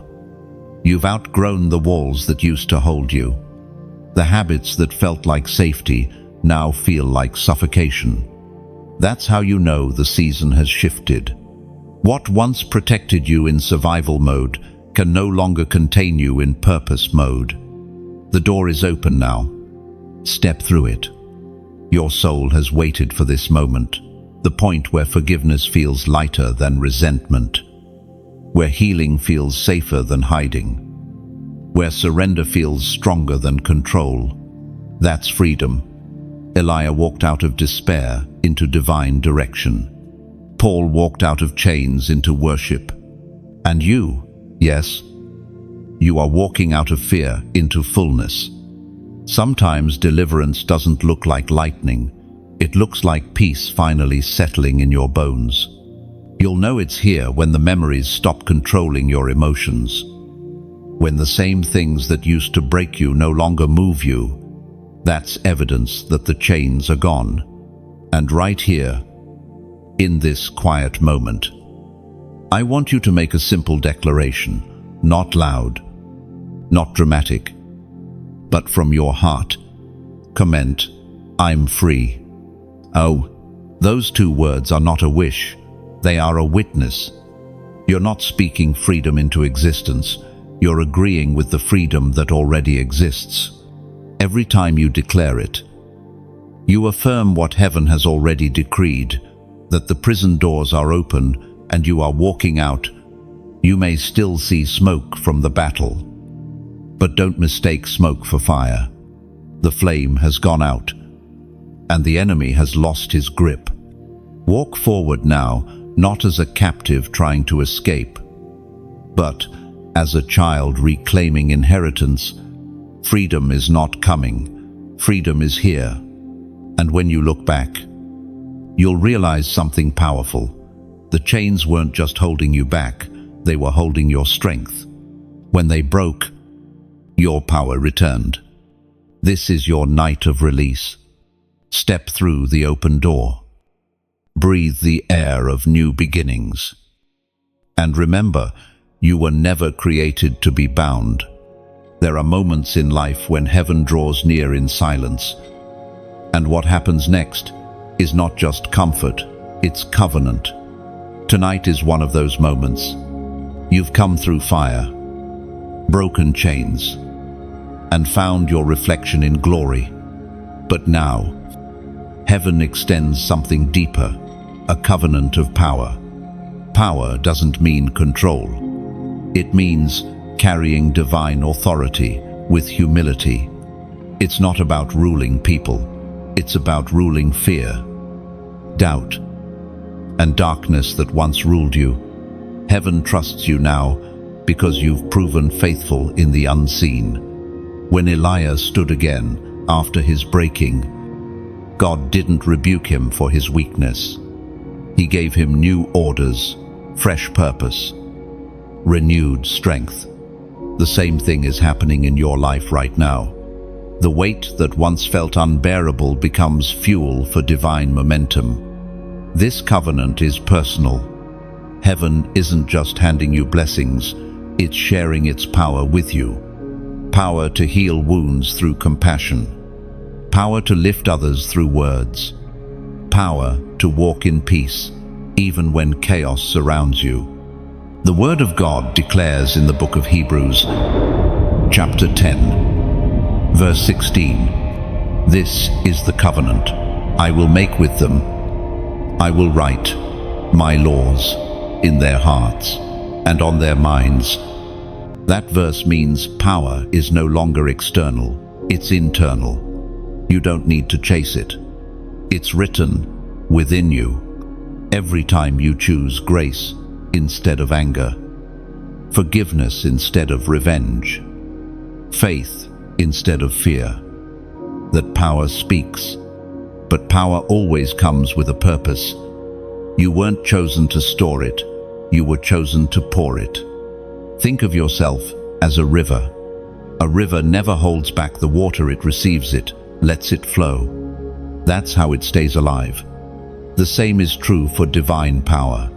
You've outgrown the walls that used to hold you. The habits that felt like safety now feel like suffocation. That's how you know the season has shifted. What once protected you in survival mode can no longer contain you in purpose mode. The door is open now. Step through it. Your soul has waited for this moment, the point where forgiveness feels lighter than resentment, where healing feels safer than hiding, where surrender feels stronger than control. That's freedom. Elijah walked out of despair into divine direction. Paul walked out of chains into worship. And you, yes, you are walking out of fear into fullness. Sometimes deliverance doesn't look like lightning. It looks like peace finally settling in your bones. You'll know it's here when the memories stop controlling your emotions. When the same things that used to break you no longer move you. That's evidence that the chains are gone. And right here, in this quiet moment, I want you to make a simple declaration, not loud, not dramatic, but from your heart. Comment, I'm free. Oh, those two words are not a wish, they are a witness. You're not speaking freedom into existence, you're agreeing with the freedom that already exists. Every time you declare it, you affirm what heaven has already decreed, that the prison doors are open and you are walking out. You may still see smoke from the battle, but don't mistake smoke for fire. The flame has gone out, and the enemy has lost his grip. Walk forward now, not as a captive trying to escape, but as a child reclaiming inheritance. Freedom is not coming, freedom is here. And when you look back, you'll realize something powerful. The chains weren't just holding you back, they were holding your strength. When they broke, your power returned. This is your night of release. Step through the open door. Breathe the air of new beginnings. And remember, you were never created to be bound. There are moments in life when heaven draws near in silence. And what happens next is not just comfort, it's covenant. Tonight is one of those moments. You've come through fire, broken chains, and found your reflection in glory. But now, heaven extends something deeper, a covenant of power. Power doesn't mean control. It means carrying divine authority with humility. It's not about ruling people. It's about ruling fear, doubt, and darkness that once ruled you. Heaven trusts you now because you've proven faithful in the unseen. When Elijah stood again after his breaking, God didn't rebuke him for his weakness. He gave him new orders, fresh purpose, renewed strength. The same thing is happening in your life right now. The weight that once felt unbearable becomes fuel for divine momentum. This covenant is personal. Heaven isn't just handing you blessings, it's sharing its power with you. Power to heal wounds through compassion. Power to lift others through words. Power to walk in peace, even when chaos surrounds you. The Word of God declares in the book of Hebrews, chapter 10, verse 16, "This is the covenant I will make with them. I will write my laws in their hearts and on their minds." That verse means power is no longer external, it's internal. You don't need to chase it. It's written within you. Every time you choose grace instead of anger, forgiveness instead of revenge, faith instead of fear, that power speaks. But power always comes with a purpose. You weren't chosen to store it, you were chosen to pour it. Think of yourself as a river. A river never holds back the water, it receives it, lets it flow. That's how it stays alive. The same is true for divine power.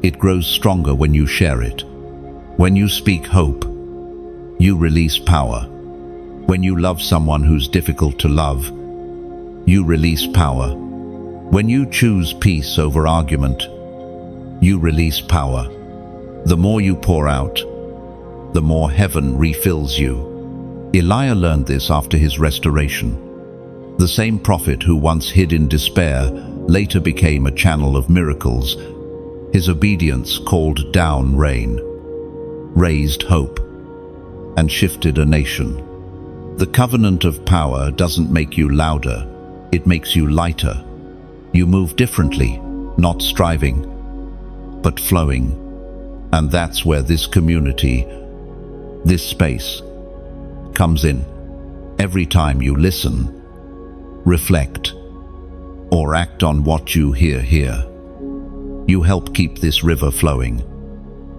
It grows stronger when you share it. When you speak hope, you release power. When you love someone who's difficult to love, you release power. When you choose peace over argument, you release power. The more you pour out, the more heaven refills you. Elijah learned this after his restoration. The same prophet who once hid in despair later became a channel of miracles. His obedience called down rain, raised hope, and shifted a nation. The covenant of power doesn't make you louder, it makes you lighter. You move differently, not striving, but flowing. And that's where this community, this space, comes in. Every time you listen, reflect, or act on what you hear here, you help keep this river flowing.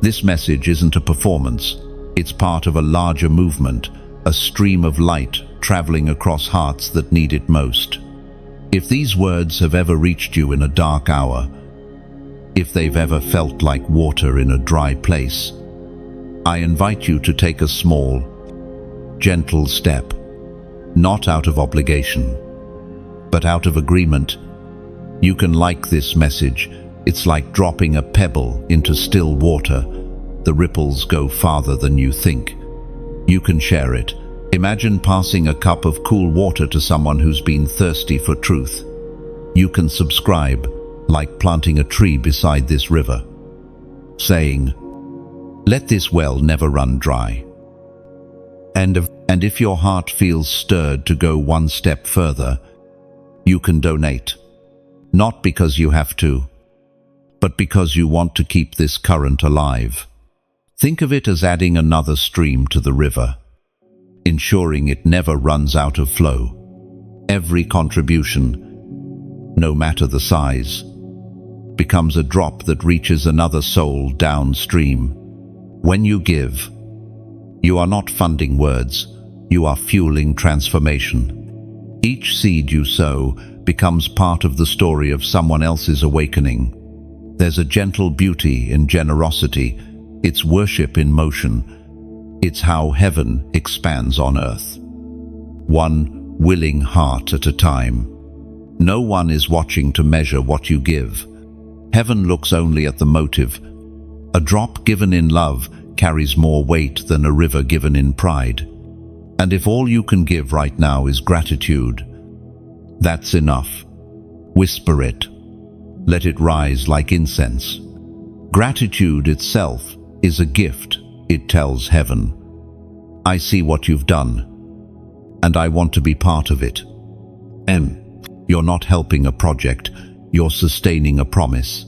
This message isn't a performance, it's part of a larger movement, a stream of light traveling across hearts that need it most. If these words have ever reached you in a dark hour, if they've ever felt like water in a dry place, I invite you to take a small, gentle step, not out of obligation, but out of agreement. You can like this message. It's like dropping a pebble into still water. The ripples go farther than you think. You can share it. Imagine passing a cup of cool water to someone who's been thirsty for truth. You can subscribe, like planting a tree beside this river, saying, "Let this well never run dry." And if your heart feels stirred to go one step further, you can donate. Not because you have to, but because you want to keep this current alive. Think of it as adding another stream to the river, ensuring it never runs out of flow. Every contribution, no matter the size, becomes a drop that reaches another soul downstream. When you give, you are not funding words, you are fueling transformation. Each seed you sow becomes part of the story of someone else's awakening. There's a gentle beauty in generosity. It's worship in motion. It's how heaven expands on earth, one willing heart at a time. No one is watching to measure what you give. Heaven looks only at the motive. A drop given in love carries more weight than a river given in pride. And if all you can give right now is gratitude, that's enough. Whisper it. Let it rise like incense. Gratitude itself is a gift. It tells heaven, "I see what you've done, and I want to be part of it." You're not helping a project, you're sustaining a promise.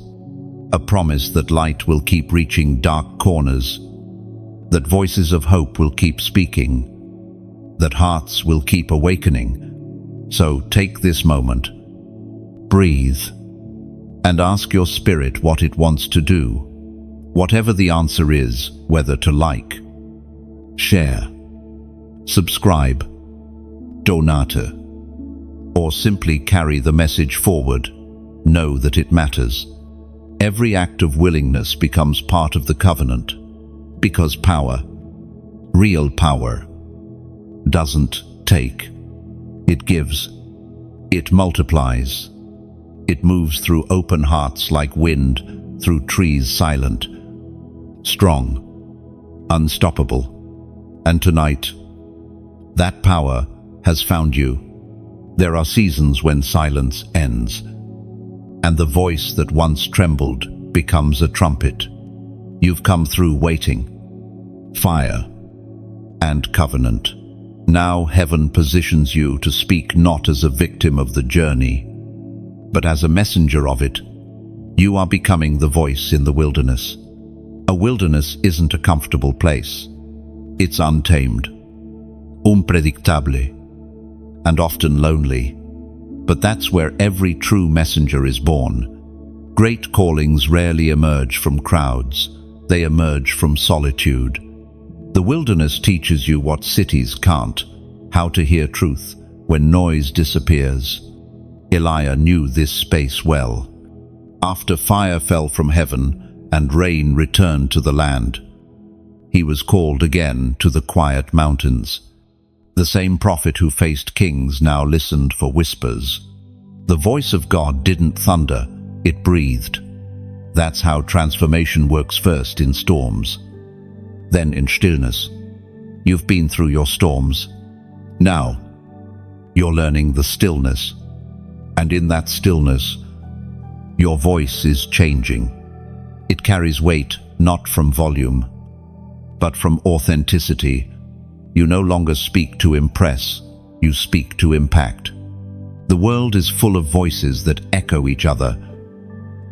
A promise that light will keep reaching dark corners, that voices of hope will keep speaking, that hearts will keep awakening. So take this moment, breathe, and ask your spirit what it wants to do. Whatever the answer is, whether to like, share, subscribe, donate, or simply carry the message forward, know that it matters. Every act of willingness becomes part of the covenant, because power, real power, doesn't take. It gives. It multiplies. It moves through open hearts like wind, through trees silent, strong, unstoppable. And tonight, that power has found you. There are seasons when silence ends, and the voice that once trembled becomes a trumpet. You've come through waiting, fire, and covenant. Now heaven positions you to speak not as a victim of the journey, but as a messenger of it. You are becoming the voice in the wilderness. A wilderness isn't a comfortable place. It's untamed, unpredictable, and often lonely. But that's where every true messenger is born. Great callings rarely emerge from crowds. They emerge from solitude. The wilderness teaches you what cities can't, how to hear truth when noise disappears. Elijah knew this space well. After fire fell from heaven and rain returned to the land, he was called again to the quiet mountains. The same prophet who faced kings now listened for whispers. The voice of God didn't thunder, it breathed. That's how transformation works, first in storms, then in stillness. You've been through your storms. Now, you're learning the stillness. And in that stillness, your voice is changing. It carries weight not from volume, but from authenticity. You no longer speak to impress, you speak to impact. The world is full of voices that echo each other,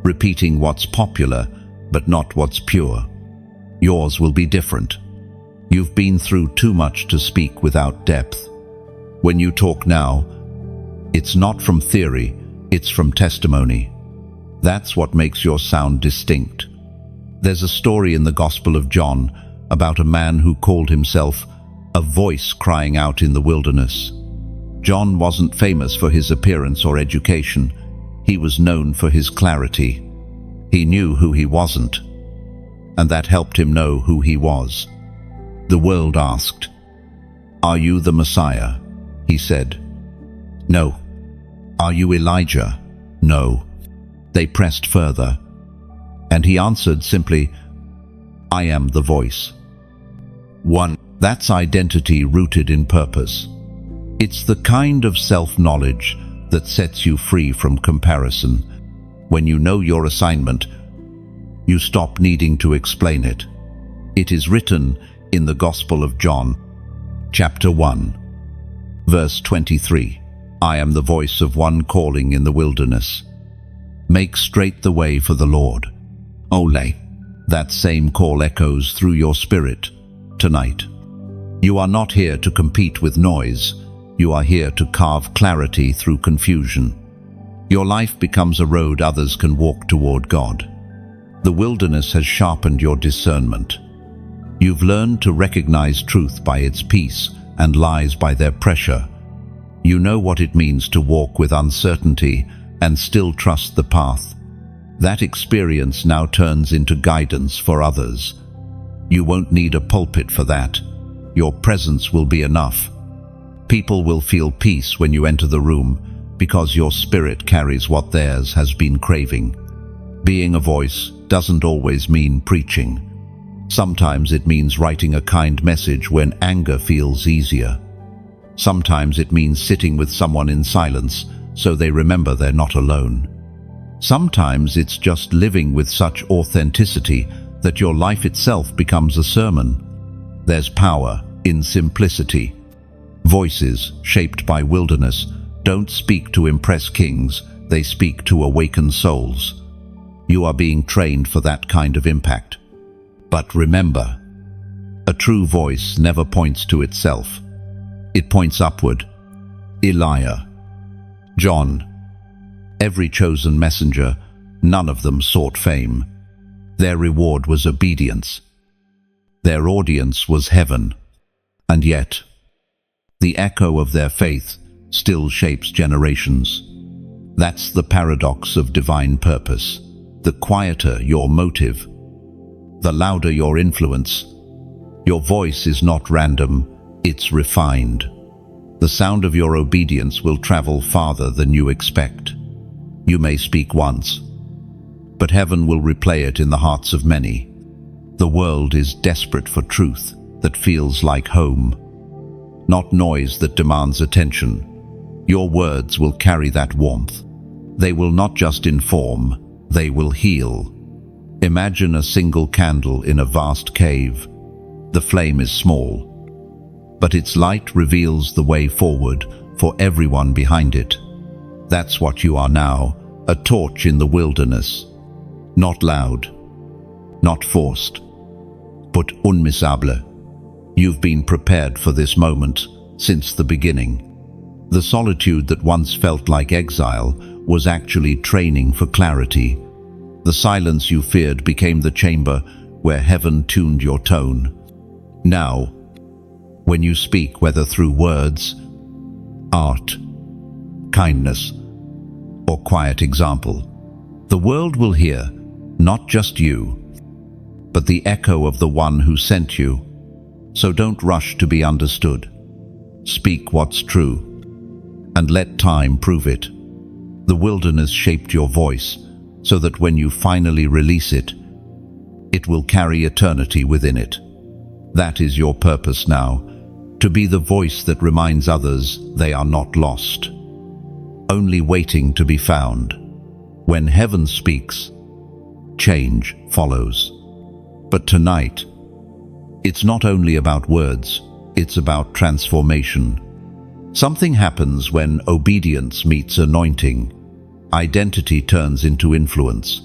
repeating what's popular, but not what's pure. Yours will be different. You've been through too much to speak without depth. When you talk now, it's not from theory, it's from testimony. That's what makes your sound distinct. There's a story in the Gospel of John about a man who called himself a voice crying out in the wilderness. John wasn't famous for his appearance or education. He was known for his clarity. He knew who he wasn't, and that helped him know who he was. The world asked, "Are you the Messiah?" He said, "No." "Are you Elijah?" "No." They pressed further, and he answered simply, "I am the voice." That's identity rooted in purpose. It's the kind of self-knowledge that sets you free from comparison. When you know your assignment, you stop needing to explain it. It is written in the Gospel of John, chapter 1, verse 23, "I am the voice of one calling in the wilderness. Make straight the way for the Lord." Ole, that same call echoes through your spirit tonight. You are not here to compete with noise. You are here to carve clarity through confusion. Your life becomes a road others can walk toward God. The wilderness has sharpened your discernment. You've learned to recognize truth by its peace and lies by their pressure. You know what it means to walk with uncertainty and still trust the path. That experience now turns into guidance for others. You won't need a pulpit for that. Your presence will be enough. People will feel peace when you enter the room because your spirit carries what theirs has been craving. Being a voice doesn't always mean preaching. Sometimes it means writing a kind message when anger feels easier. Sometimes it means sitting with someone in silence so they remember they're not alone. Sometimes it's just living with such authenticity that your life itself becomes a sermon. There's power in simplicity. Voices shaped by wilderness don't speak to impress kings, they speak to awaken souls. You are being trained for that kind of impact. But remember, a true voice never points to itself. It points upward. Elijah, John, every chosen messenger, none of them sought fame. Their reward was obedience. Their audience was heaven. And yet, the echo of their faith still shapes generations. That's the paradox of divine purpose. The quieter your motive, the louder your influence. Your voice is not random, it's refined. The sound of your obedience will travel farther than you expect. You may speak once, but heaven will replay it in the hearts of many. The world is desperate for truth that feels like home, not noise that demands attention. Your words will carry that warmth. They will not just inform, they will heal. Imagine a single candle in a vast cave. The flame is small, but its light reveals the way forward for everyone behind it. That's what you are now, a torch in the wilderness. Not loud, not forced, but unmissable. You've been prepared for this moment since the beginning. The solitude that once felt like exile was actually training for clarity. The silence you feared became the chamber where heaven tuned your tone. Now, when you speak, whether through words, art, kindness, or quiet example, the world will hear not just you, but the echo of the one who sent you. So don't rush to be understood. Speak what's true, and let time prove it. The wilderness shaped your voice, so that when you finally release it, it will carry eternity within it. That is your purpose now, to be the voice that reminds others they are not lost, only waiting to be found. When heaven speaks, change follows. But tonight, it's not only about words, it's about transformation. Something happens when obedience meets anointing. Identity turns into influence,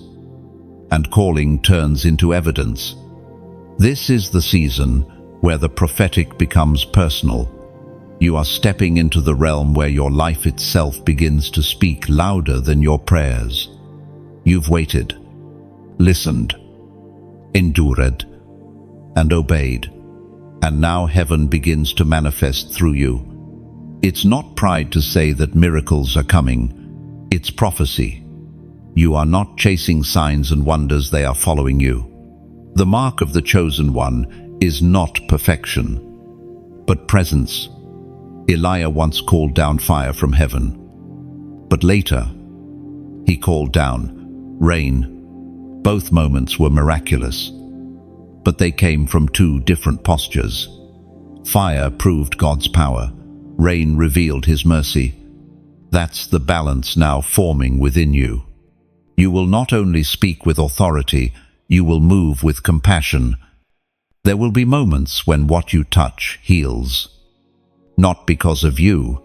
and calling turns into evidence. This is the season where the prophetic becomes personal. You are stepping into the realm where your life itself begins to speak louder than your prayers. You've waited, listened, endured, and obeyed, and now heaven begins to manifest through you. It's not pride to say that miracles are coming. It's prophecy. You are not chasing signs and wonders, they are following you. The mark of the chosen one is not perfection, but presence. Elijah once called down fire from heaven, but later he called down rain. Both moments were miraculous, but they came from two different postures. Fire proved God's power. Rain revealed His mercy. That's the balance now forming within you. You will not only speak with authority, you will move with compassion. There will be moments when what you touch heals, not because of you,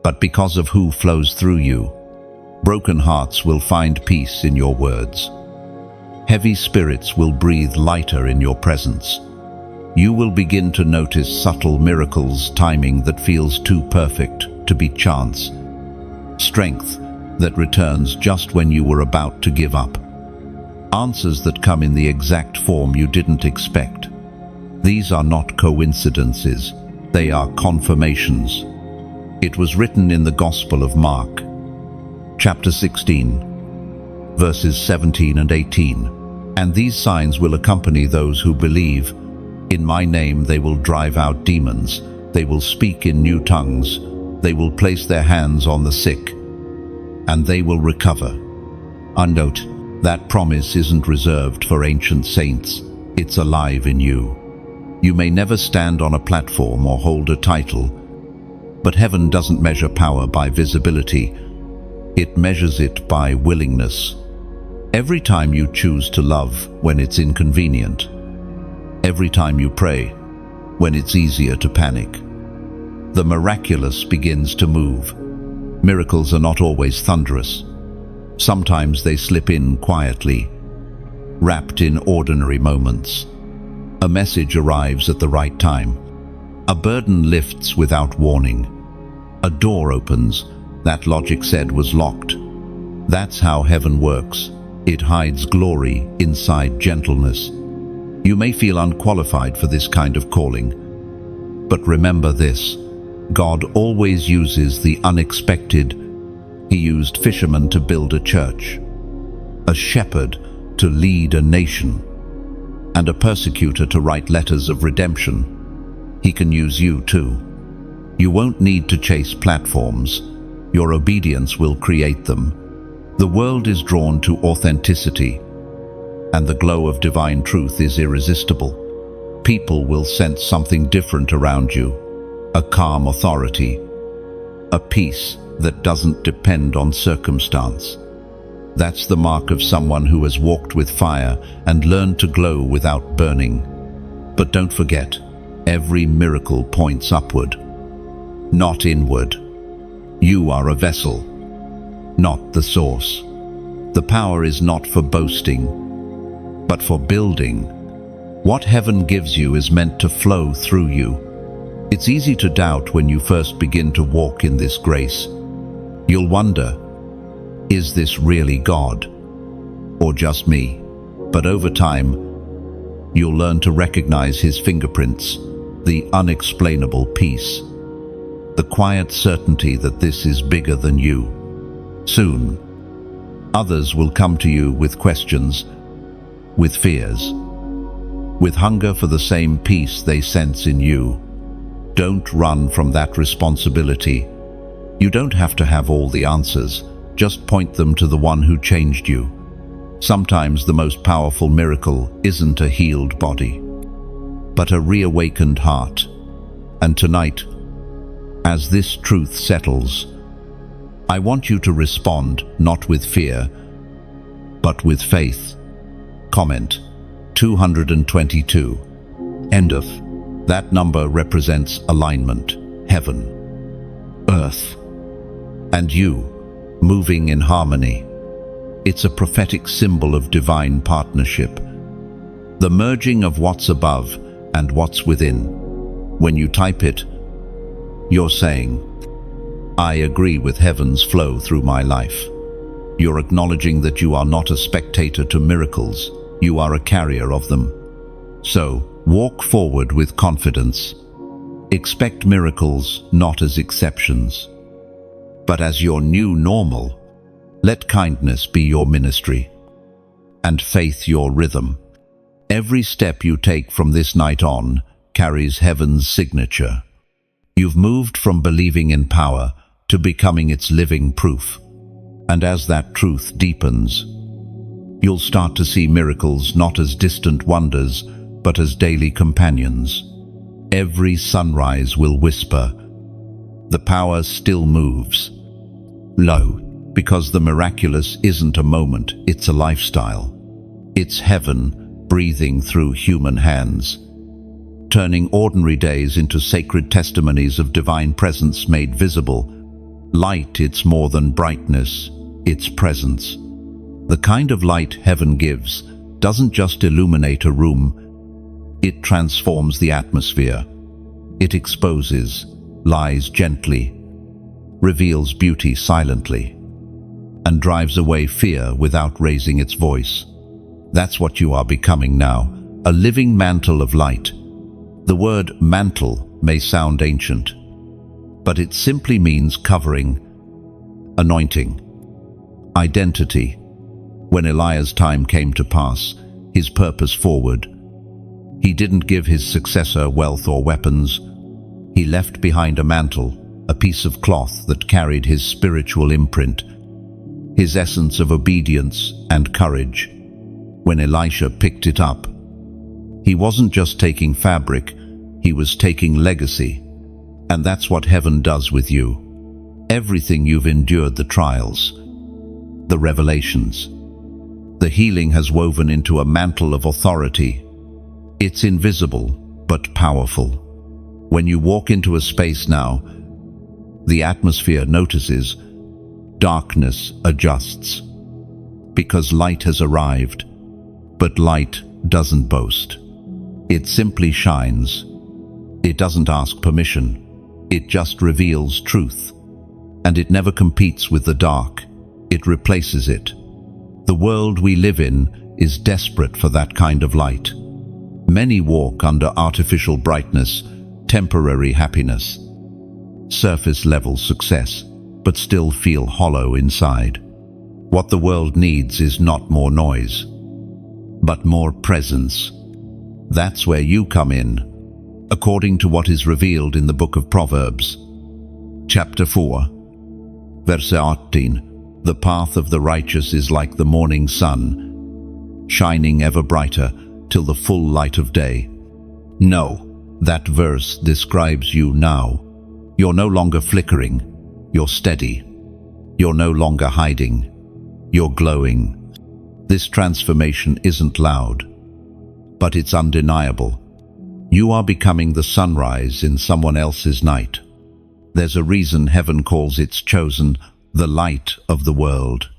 but because of who flows through you. Broken hearts will find peace in your words. Heavy spirits will breathe lighter in your presence. You will begin to notice subtle miracles, timing that feels too perfect to be chance. Strength that returns just when you were about to give up. Answers that come in the exact form you didn't expect. These are not coincidences, they are confirmations. It was written in the Gospel of Mark, chapter 16, verses 17 and 18. And these signs will accompany those who believe. In my name they will drive out demons, they will speak in new tongues, they will place their hands on the sick, and they will recover. And note, that promise isn't reserved for ancient saints, it's alive in you. You may never stand on a platform or hold a title, but heaven doesn't measure power by visibility, it measures it by willingness. Every time you choose to love when it's inconvenient, every time you pray when it's easier to panic, the miraculous begins to move. Miracles are not always thunderous. Sometimes they slip in quietly, wrapped in ordinary moments. A message arrives at the right time. A burden lifts without warning. A door opens that logic said was locked. That's how heaven works. It hides glory inside gentleness. You may feel unqualified for this kind of calling, but remember this: God always uses the unexpected. He used fishermen to build a church, a shepherd to lead a nation, and a persecutor to write letters of redemption. He can use you too. You won't need to chase platforms. Your obedience will create them. The world is drawn to authenticity, and the glow of divine truth is irresistible. People will sense something different around you, a calm authority, a peace that doesn't depend on circumstance. That's the mark of someone who has walked with fire and learned to glow without burning. But don't forget, every miracle points upward, not inward. You are a vessel, not the source. The power is not for boasting, but for building. What heaven gives you is meant to flow through you. It's easy to doubt when you first begin to walk in this grace. You'll wonder, is this really God, or just me? But over time, you'll learn to recognize His fingerprints, the unexplainable peace, the quiet certainty that this is bigger than you. Soon, others will come to you with questions, with fears, with hunger for the same peace they sense in you. Don't run from that responsibility. You don't have to have all the answers, just point them to the one who changed you. Sometimes the most powerful miracle isn't a healed body, but a reawakened heart. And tonight, as this truth settles, I want you to respond not with fear, but with faith. Comment 222. End of. That number represents alignment, heaven, earth, and you, moving in harmony. It's a prophetic symbol of divine partnership, the merging of what's above and what's within. When you type it, you're saying, I agree with heaven's flow through my life. You're acknowledging that you are not a spectator to miracles, you are a carrier of them. So, walk forward with confidence. Expect miracles not as exceptions, but as your new normal. Let kindness be your ministry, and faith your rhythm. Every step you take from this night on carries heaven's signature. You've moved from believing in power to becoming its living proof. And as that truth deepens, you'll start to see miracles not as distant wonders, but as daily companions. Every sunrise will whisper, the power still moves. Lo, because the miraculous isn't a moment, it's a lifestyle. It's heaven breathing through human hands, turning ordinary days into sacred testimonies of divine presence made visible. Light, it's more than brightness, it's presence. The kind of light heaven gives doesn't just illuminate a room, it transforms the atmosphere. It exposes lies gently, reveals beauty silently, and drives away fear without raising its voice. That's what you are becoming now, a living mantle of light. The word mantle may sound ancient, but it simply means covering, anointing, identity. When Elijah's time came to pass, his purpose forward, he didn't give his successor wealth or weapons. He left behind a mantle, a piece of cloth that carried his spiritual imprint, his essence of obedience and courage. When Elisha picked it up, he wasn't just taking fabric, he was taking legacy. And that's what heaven does with you. Everything you've endured, the trials, the revelations, the healing has woven into a mantle of authority. It's invisible, but powerful. When you walk into a space now, the atmosphere notices, darkness adjusts. Because light has arrived, but light doesn't boast. It simply shines. It doesn't ask permission. It just reveals truth. And it never competes with the dark. It replaces it. The world we live in is desperate for that kind of light. Many walk under artificial brightness, temporary happiness, surface-level success, but still feel hollow inside. What the world needs is not more noise, but more presence. That's where you come in, according to what is revealed in the book of Proverbs. Chapter 4, verse 18. The path of the righteous is like the morning sun, shining ever brighter till the full light of day. No, that verse describes you now. You're no longer flickering, you're steady. You're no longer hiding, you're glowing. This transformation isn't loud, but it's undeniable. You are becoming the sunrise in someone else's night. There's a reason heaven calls its chosen the light of the world.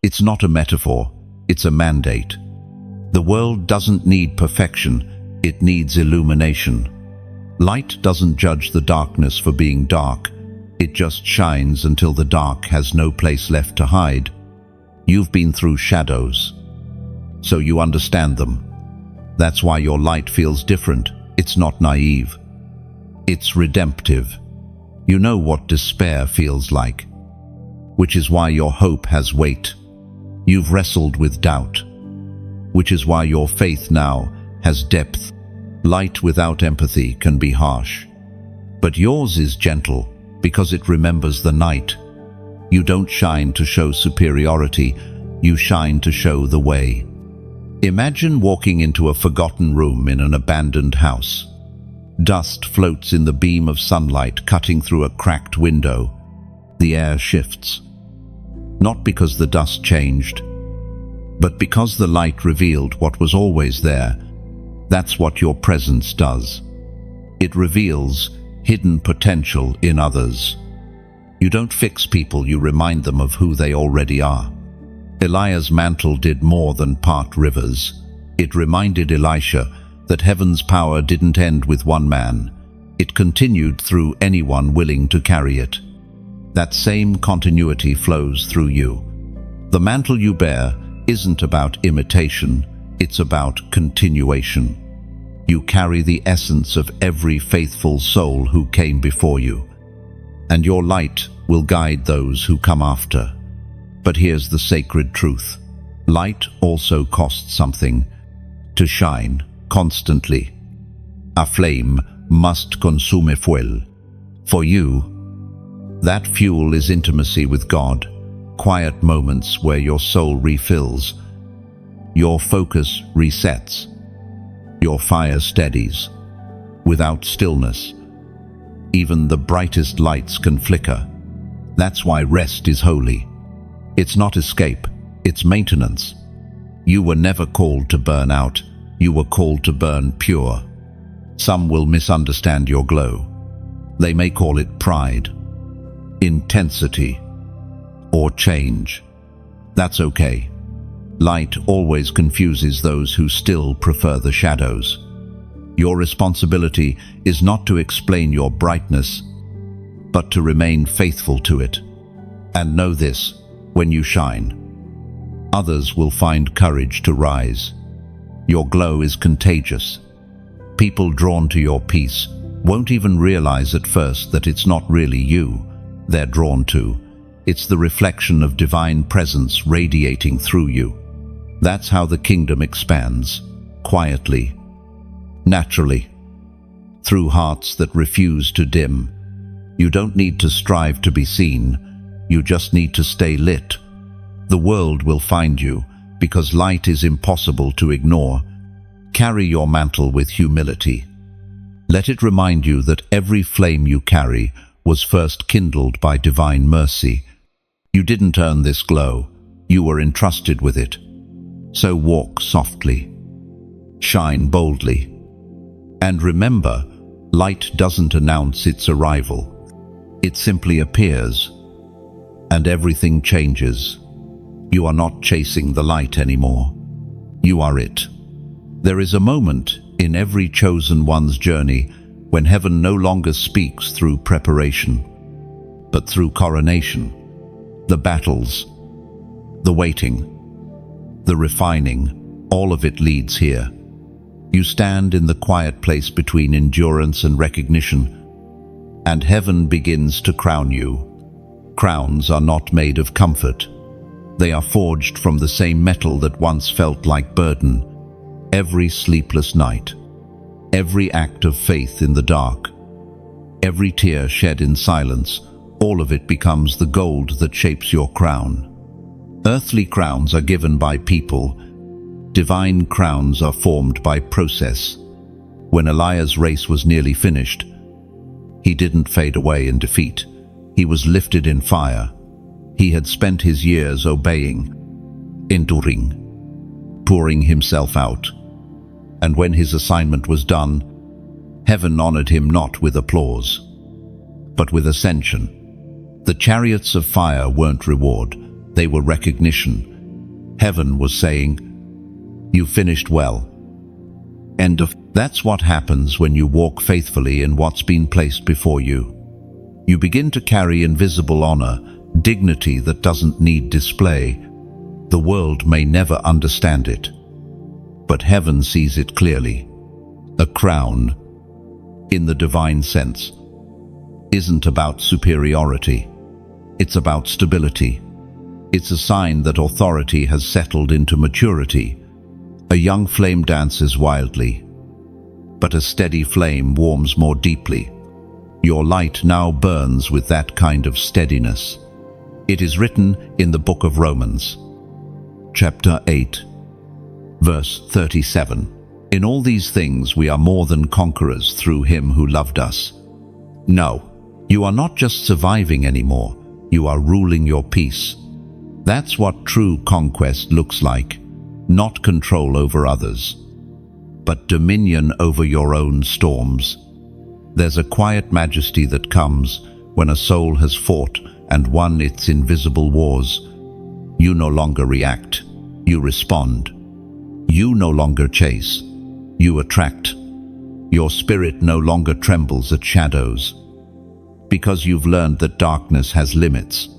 It's not a metaphor, it's a mandate. The world doesn't need perfection, it needs illumination. Light doesn't judge the darkness for being dark, it just shines until the dark has no place left to hide. You've been through shadows, so you understand them. That's why your light feels different. It's not naive. It's redemptive. You know what despair feels like, which is why your hope has weight. You've wrestled with doubt, which is why your faith now has depth. Light without empathy can be harsh, but yours is gentle because it remembers the night. You don't shine to show superiority, you shine to show the way. Imagine walking into a forgotten room in an abandoned house. Dust floats in the beam of sunlight cutting through a cracked window. The air shifts. Not because the dust changed, but because the light revealed what was always there. That's what your presence does. It reveals hidden potential in others. You don't fix people, you remind them of who they already are. Elijah's mantle did more than part rivers. It reminded Elisha that heaven's power didn't end with one man. It continued through anyone willing to carry it. That same continuity flows through you. The mantle you bear isn't about imitation, it's about continuation. You carry the essence of every faithful soul who came before you, and your light will guide those who come after. But here's the sacred truth. Light also costs something. To shine constantly, a flame must consume fuel. For you, that fuel is intimacy with God, quiet moments where your soul refills, your focus resets, your fire steadies. Without stillness, even the brightest lights can flicker. That's why rest is holy. It's not escape, it's maintenance. You were never called to burn out, you were called to burn pure. Some will misunderstand your glow. They may call it pride, intensity, or change. That's okay. Light always confuses those who still prefer the shadows. Your responsibility is not to explain your brightness, but to remain faithful to it. And know this, when you shine, others will find courage to rise. Your glow is contagious. People drawn to your peace won't even realize at first that it's not really you they're drawn to. It's the reflection of divine presence radiating through you. That's how the kingdom expands, quietly, naturally, through hearts that refuse to dim. You don't need to strive to be seen, you just need to stay lit. The world will find you, because light is impossible to ignore. Carry your mantle with humility. Let it remind you that every flame you carry was first kindled by divine mercy. You didn't earn this glow, you were entrusted with it. So walk softly, shine boldly, and remember, light doesn't announce its arrival. It simply appears, and everything changes. You are not chasing the light anymore. You are it. There is a moment in every chosen one's journey when heaven no longer speaks through preparation, but through coronation. The battles, the waiting, the refining, all of it leads here. You stand in the quiet place between endurance and recognition, and heaven begins to crown you. Crowns are not made of comfort. They are forged from the same metal that once felt like burden. Every sleepless night, every act of faith in the dark, every tear shed in silence, all of it becomes the gold that shapes your crown. Earthly crowns are given by people. Divine crowns are formed by process. When Elijah's race was nearly finished, he didn't fade away in defeat. He was lifted in fire. He had spent his years obeying, enduring, pouring himself out. And when his assignment was done, heaven honored him not with applause, but with ascension. The chariots of fire weren't reward, they were recognition. Heaven was saying, "You finished well." End of. That's what happens when you walk faithfully in what's been placed before you. You begin to carry invisible honor, dignity that doesn't need display. The world may never understand it, but heaven sees it clearly. A crown, in the divine sense, isn't about superiority. It's about stability. It's a sign that authority has settled into maturity. A young flame dances wildly, but a steady flame warms more deeply. Your light now burns with that kind of steadiness. It is written in the book of Romans, chapter 8, verse 37. In all these things we are more than conquerors through him who loved us. No, you are not just surviving anymore, you are ruling your peace. That's what true conquest looks like. Not control over others, but dominion over your own storms. There's a quiet majesty that comes when a soul has fought and won its invisible wars. You no longer react, you respond. You no longer chase, you attract. Your spirit no longer trembles at shadows, because you've learned that darkness has limits.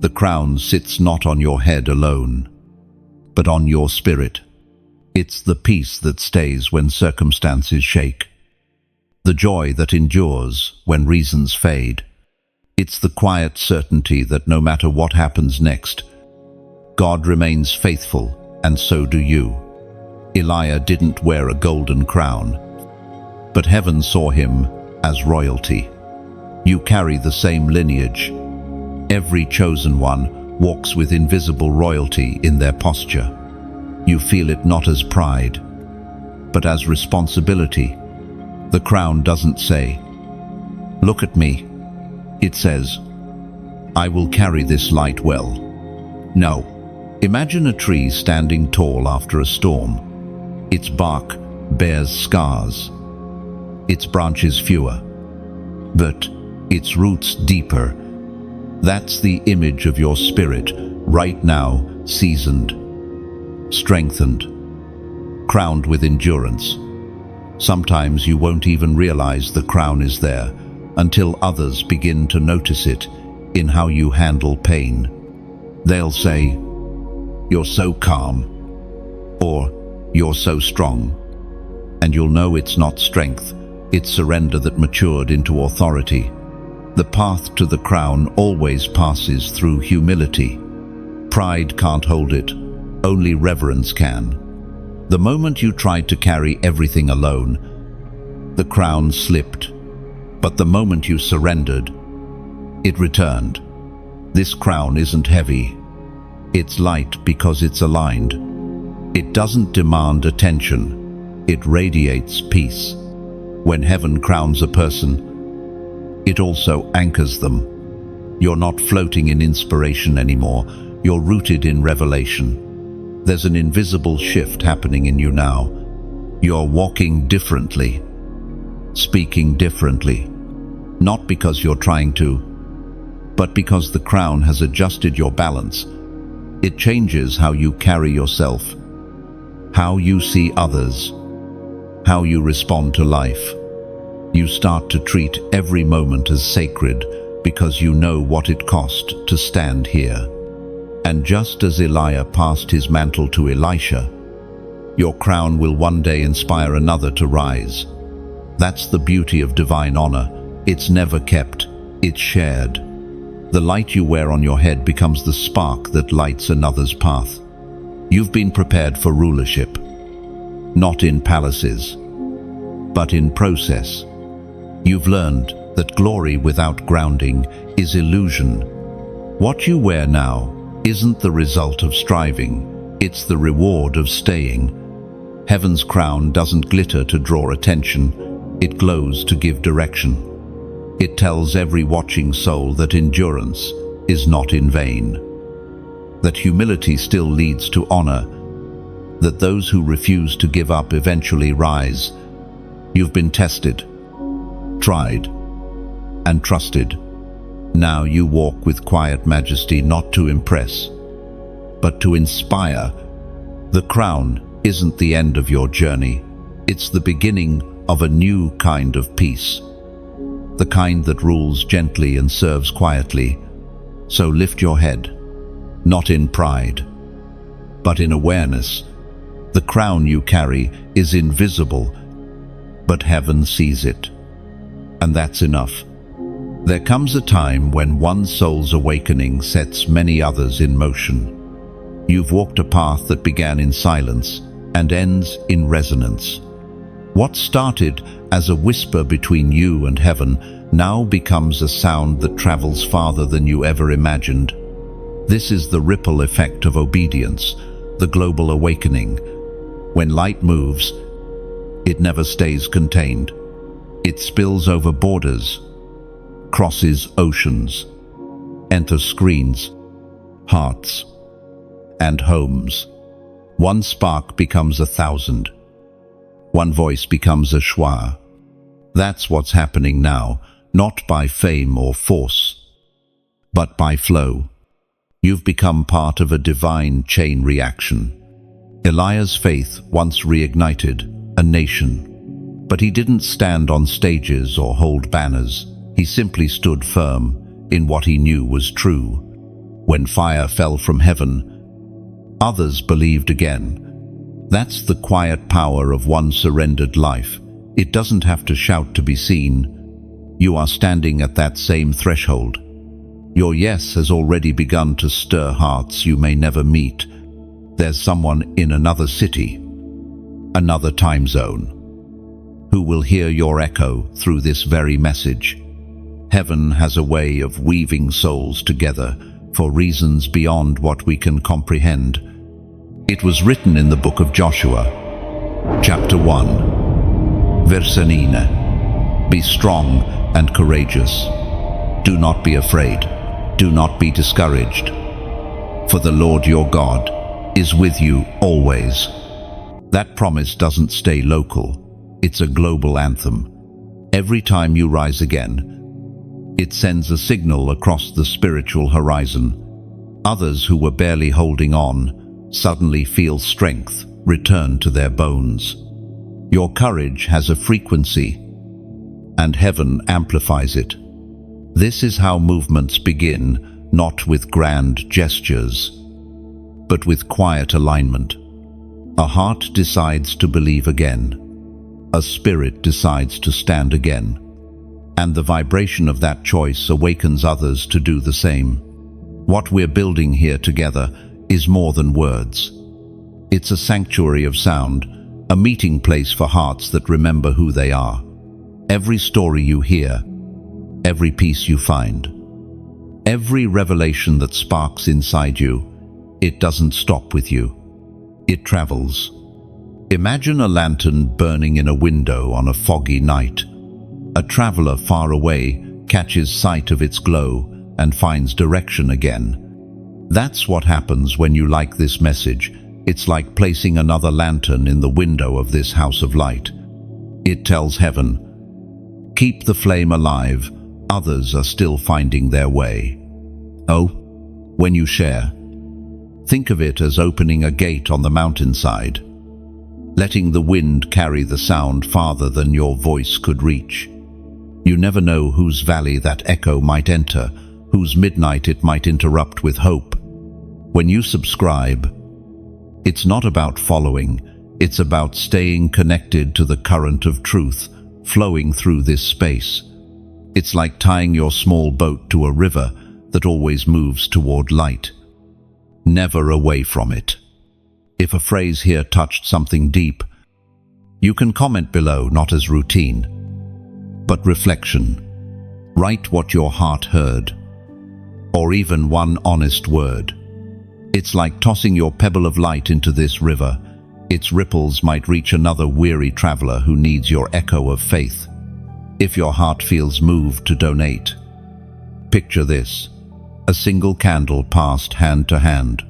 The crown sits not on your head alone, but on your spirit. It's the peace that stays when circumstances shake, the joy that endures when reasons fade. It's the quiet certainty that no matter what happens next, God remains faithful, and so do you. Elijah didn't wear a golden crown, but heaven saw him as royalty. You carry the same lineage. Every chosen one walks with invisible royalty in their posture. You feel it not as pride, but as responsibility. The crown doesn't say, "Look at me." It says, "I will carry this light well." No. Imagine a tree standing tall after a storm. Its bark bears scars, its branches fewer, but its roots deeper. That's the image of your spirit right now, seasoned, strengthened, crowned with endurance. Sometimes you won't even realize the crown is there until others begin to notice it in how you handle pain. They'll say, "You're so calm," or "You're so strong." And you'll know it's not strength, it's surrender that matured into authority. The path to the crown always passes through humility. Pride can't hold it, only reverence can. The moment you tried to carry everything alone, the crown slipped. But the moment you surrendered, it returned. This crown isn't heavy. It's light because it's aligned. It doesn't demand attention. It radiates peace. When heaven crowns a person, it also anchors them. You're not floating in inspiration anymore. You're rooted in revelation. There's an invisible shift happening in you now. You're walking differently, speaking differently, not because you're trying to, but because the crown has adjusted your balance. It changes how you carry yourself, how you see others, how you respond to life. You start to treat every moment as sacred because you know what it cost to stand here. And just as Elijah passed his mantle to Elisha, your crown will one day inspire another to rise. That's the beauty of divine honor. It's never kept, it's shared. The light you wear on your head becomes the spark that lights another's path. You've been prepared for rulership, not in palaces, but in process. You've learned that glory without grounding is illusion. What you wear now isn't the result of striving, it's the reward of staying. Heaven's crown doesn't glitter to draw attention, it glows to give direction. It tells every watching soul that endurance is not in vain, that humility still leads to honor, that those who refuse to give up eventually rise. You've been tested, tried, and trusted. Now you walk with quiet majesty, not to impress, but to inspire. The crown isn't the end of your journey, it's the beginning of a new kind of peace. The kind that rules gently and serves quietly. So lift your head, not in pride, but in awareness. The crown you carry is invisible, but heaven sees it. And that's enough. There comes a time when one soul's awakening sets many others in motion. You've walked a path that began in silence and ends in resonance. What started as a whisper between you and heaven now becomes a sound that travels farther than you ever imagined. This is the ripple effect of obedience, the global awakening. When light moves, it never stays contained. It spills over borders, crosses oceans, enters screens, hearts, and homes. One spark becomes 1,000. One voice becomes a schwa. That's what's happening now, not by fame or force, but by flow. You've become part of a divine chain reaction. Elijah's faith once reignited a nation. But he didn't stand on stages or hold banners. He simply stood firm in what he knew was true. When fire fell from heaven, others believed again. That's the quiet power of one surrendered life. It doesn't have to shout to be seen. You are standing at that same threshold. Your yes has already begun to stir hearts you may never meet. There's someone in another city, another time zone, who will hear your echo through this very message. Heaven has a way of weaving souls together for reasons beyond what we can comprehend. It was written in the book of Joshua, chapter 1, verse 9. Be strong and courageous. Do not be afraid. Do not be discouraged. For the Lord your God is with you always. That promise doesn't stay local. It's a global anthem. Every time you rise again, it sends a signal across the spiritual horizon. Others who were barely holding on suddenly feel strength return to their bones. Your courage has a frequency, and heaven amplifies it. This is how movements begin, not with grand gestures, but with quiet alignment. A heart decides to believe again. A spirit decides to stand again. And the vibration of that choice awakens others to do the same. What we're building here together is more than words. It's a sanctuary of sound, a meeting place for hearts that remember who they are. Every story you hear, every peace you find, every revelation that sparks inside you, it doesn't stop with you. It travels. Imagine a lantern burning in a window on a foggy night. A traveler far away catches sight of its glow and finds direction again. That's what happens when you like this message. It's like placing another lantern in the window of this house of light. It tells heaven, keep the flame alive, others are still finding their way. Oh, when you share, think of it as opening a gate on the mountainside, letting the wind carry the sound farther than your voice could reach. You never know whose valley that echo might enter, whose midnight it might interrupt with hope. When you subscribe, it's not about following, it's about staying connected to the current of truth flowing through this space. It's like tying your small boat to a river that always moves toward light, never away from it. If a phrase here touched something deep, you can comment below, not as routine, but reflection. Write what your heart heard, or even one honest word. It's like tossing your pebble of light into this river. Its ripples might reach another weary traveler who needs your echo of faith. If your heart feels moved to donate, picture this: a single candle passed hand to hand,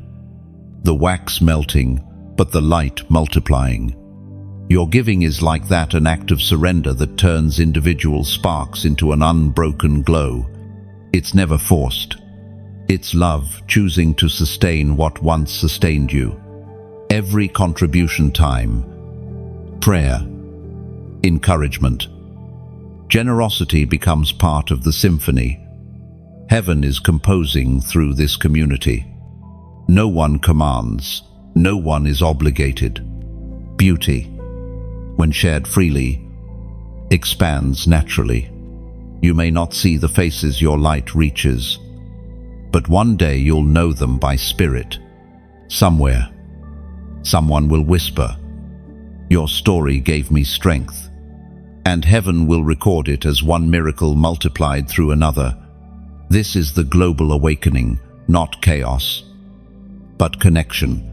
the wax melting, but the light multiplying. Your giving is like that, an act of surrender that turns individual sparks into an unbroken glow. It's never forced. It's love choosing to sustain what once sustained you. Every contribution time, prayer, encouragement, generosity becomes part of the symphony. Heaven is composing through this community. No one commands, no one is obligated. Beauty, when shared freely, expands naturally. You may not see the faces your light reaches, but one day you'll know them by spirit. Somewhere, someone will whisper, "Your story gave me strength," and heaven will record it as one miracle multiplied through another. This is the global awakening, not chaos, but connection.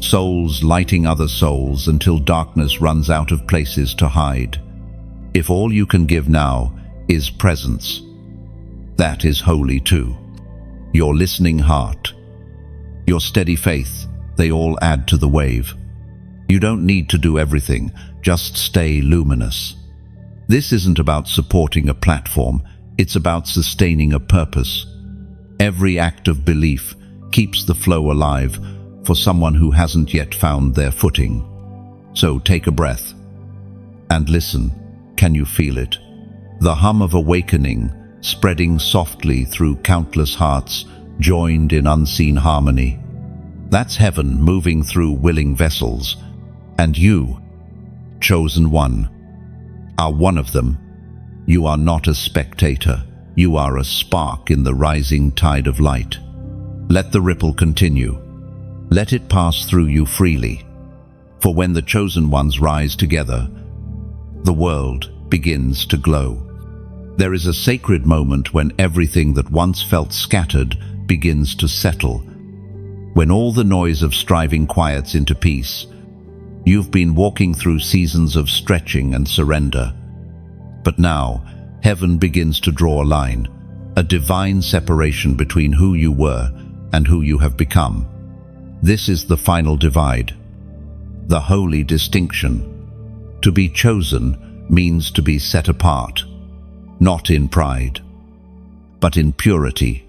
Souls lighting other souls until darkness runs out of places to hide. If all you can give now is presence, that is holy too. Your listening heart, your steady faith, they all add to the wave. You don't need to do everything, just stay luminous. This isn't about supporting a platform, it's about sustaining a purpose. Every act of belief keeps the flow alive for someone who hasn't yet found their footing. So take a breath and listen. Can you feel it? The hum of awakening spreading softly through countless hearts joined in unseen harmony. That's heaven moving through willing vessels. And you, chosen one, are one of them. You are not a spectator. You are a spark in the rising tide of light. Let the ripple continue. Let it pass through you freely. For when the chosen ones rise together, the world begins to glow. There is a sacred moment when everything that once felt scattered begins to settle. When all the noise of striving quiets into peace. You've been walking through seasons of stretching and surrender. But now, heaven begins to draw a line, a divine separation between who you were and who you have become. This is the final divide, the holy distinction. To be chosen means to be set apart, not in pride, but in purity.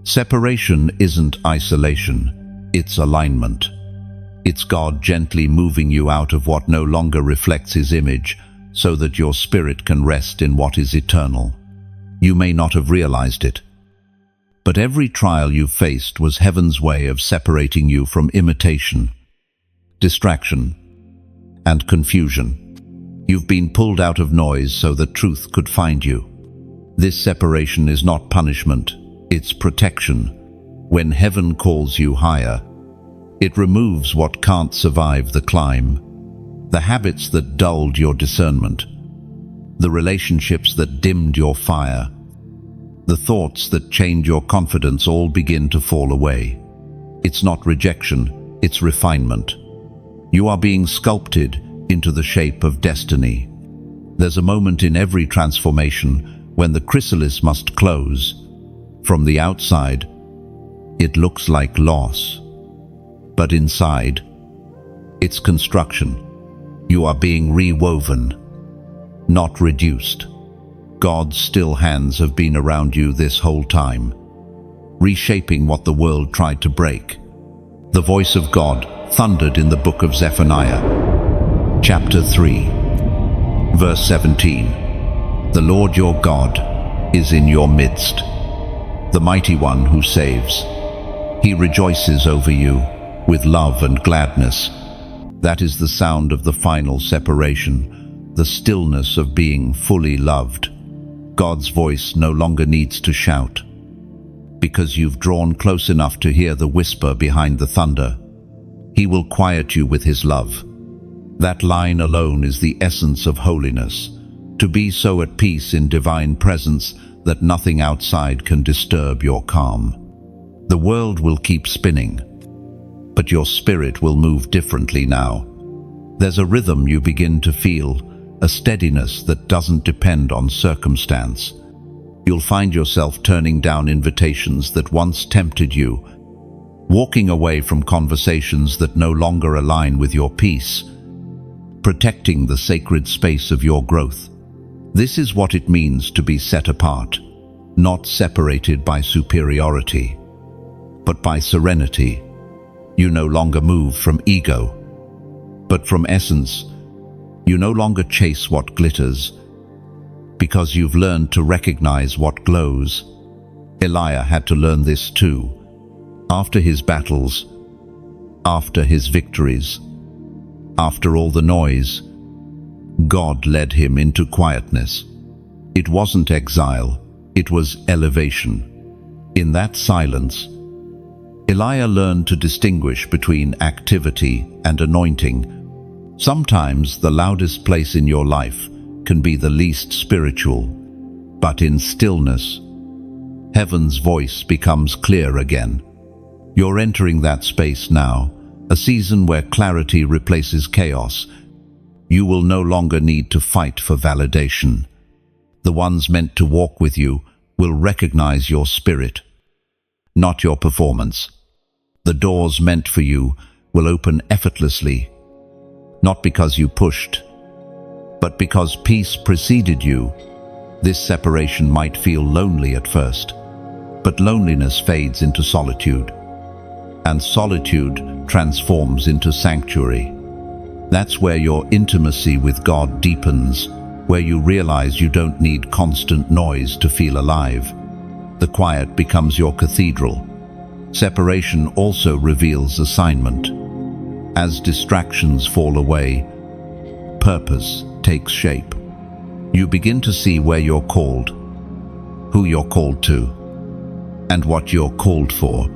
Separation isn't isolation, it's alignment. It's God gently moving you out of what no longer reflects His image, so that your spirit can rest in what is eternal. You may not have realized it, but every trial you faced was heaven's way of separating you from imitation, distraction, and confusion. You've been pulled out of noise so that truth could find you. This separation is not punishment, it's protection. When heaven calls you higher, it removes what can't survive the climb. The habits that dulled your discernment, the relationships that dimmed your fire, the thoughts that chained your confidence all begin to fall away. It's not rejection, it's refinement. You are being sculpted into the shape of destiny. There's a moment in every transformation when the chrysalis must close. From the outside, it looks like loss, but inside, it's construction. You are being rewoven, not reduced. God's still hands have been around you this whole time, reshaping what the world tried to break. The voice of God thundered in the book of Zephaniah, chapter 3, verse 17. The Lord your God is in your midst, the mighty one who saves. He rejoices over you with love and gladness. That is the sound of the final separation, the stillness of being fully loved. God's voice no longer needs to shout, because you've drawn close enough to hear the whisper behind the thunder. He will quiet you with His love. That line alone is the essence of holiness, to be so at peace in divine presence that nothing outside can disturb your calm. The world will keep spinning, but your spirit will move differently now. There's a rhythm you begin to feel, a steadiness that doesn't depend on circumstance. You'll find yourself turning down invitations that once tempted you, walking away from conversations that no longer align with your peace, protecting the sacred space of your growth. This is what it means to be set apart, not separated by superiority, but by serenity. You no longer move from ego, but from essence. You no longer chase what glitters, because you've learned to recognize what glows. Elijah had to learn this too. After his battles, after his victories, after all the noise, God led him into quietness. It wasn't exile, it was elevation. In that silence, Elijah learned to distinguish between activity and anointing. Sometimes the loudest place in your life can be the least spiritual, but in stillness, heaven's voice becomes clear again. You're entering that space now, a season where clarity replaces chaos. You will no longer need to fight for validation. The ones meant to walk with you will recognize your spirit, not your performance. The doors meant for you will open effortlessly, not because you pushed, but because peace preceded you. This separation might feel lonely at first, but loneliness fades into solitude, and solitude transforms into sanctuary. That's where your intimacy with God deepens, where you realize you don't need constant noise to feel alive. The quiet becomes your cathedral. Separation also reveals assignment. As distractions fall away, purpose takes shape. You begin to see where you're called, who you're called to, and what you're called for.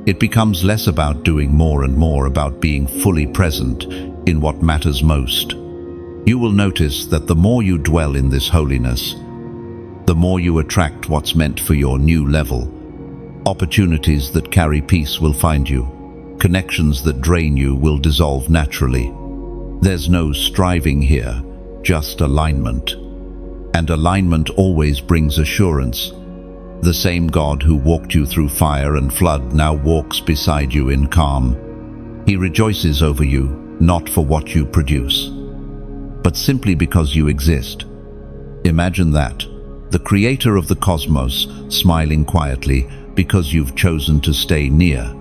It becomes less about doing more and more about being fully present in what matters most. You will notice that the more you dwell in this holiness, the more you attract what's meant for your new level. Opportunities that carry peace will find you. Connections that drain you will dissolve naturally. There's no striving here, just alignment. And alignment always brings assurance. The same God who walked you through fire and flood now walks beside you in calm. He rejoices over you, not for what you produce, but simply because you exist. Imagine that, the creator of the cosmos smiling quietly because you've chosen to stay near.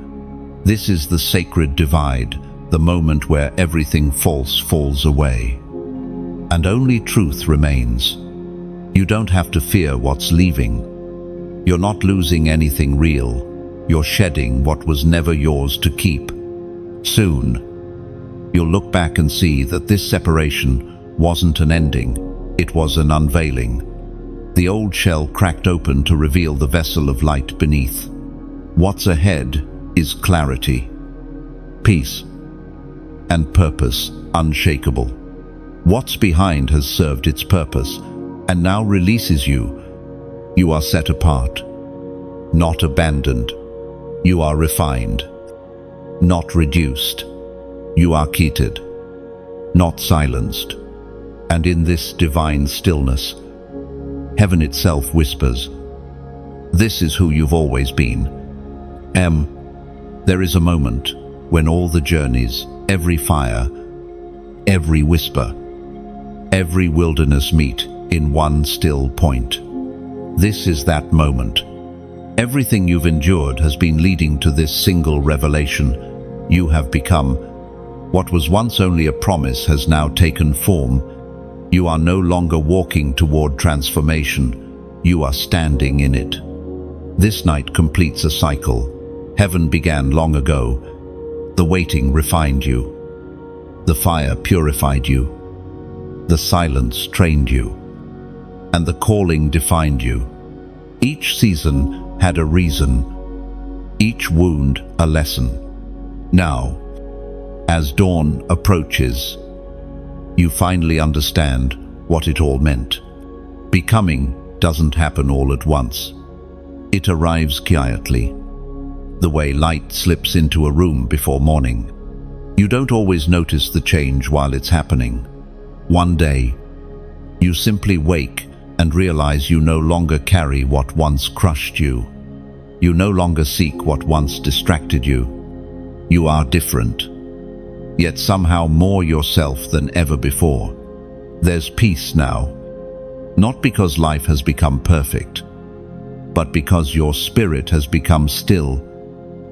This is the sacred divide, the moment where everything false falls away, and only truth remains. You don't have to fear what's leaving. You're not losing anything real. You're shedding what was never yours to keep. Soon, you'll look back and see that this separation wasn't an ending, it was an unveiling. The old shell cracked open to reveal the vessel of light beneath. What's ahead is clarity, peace, and purpose unshakable. What's behind has served its purpose and now releases you. You are set apart, not abandoned. You are refined, not reduced. You are keyed, not silenced. And in this divine stillness, heaven itself whispers, "This is who you've always been." There is a moment when all the journeys, every fire, every whisper, every wilderness meet in one still point. This is that moment. Everything you've endured has been leading to this single revelation. You have become. What was once only a promise has now taken form. You are no longer walking toward transformation. You are standing in it. This night completes a cycle. Heaven began long ago. The waiting refined you. The fire purified you. The silence trained you. And the calling defined you. Each season had a reason. Each wound a lesson. Now, as dawn approaches, you finally understand what it all meant. Becoming doesn't happen all at once. It arrives quietly, the way light slips into a room before morning. You don't always notice the change while it's happening. One day, you simply wake and realize you no longer carry what once crushed you. You no longer seek what once distracted you. You are different, yet somehow more yourself than ever before. There's peace now, not because life has become perfect, but because your spirit has become still.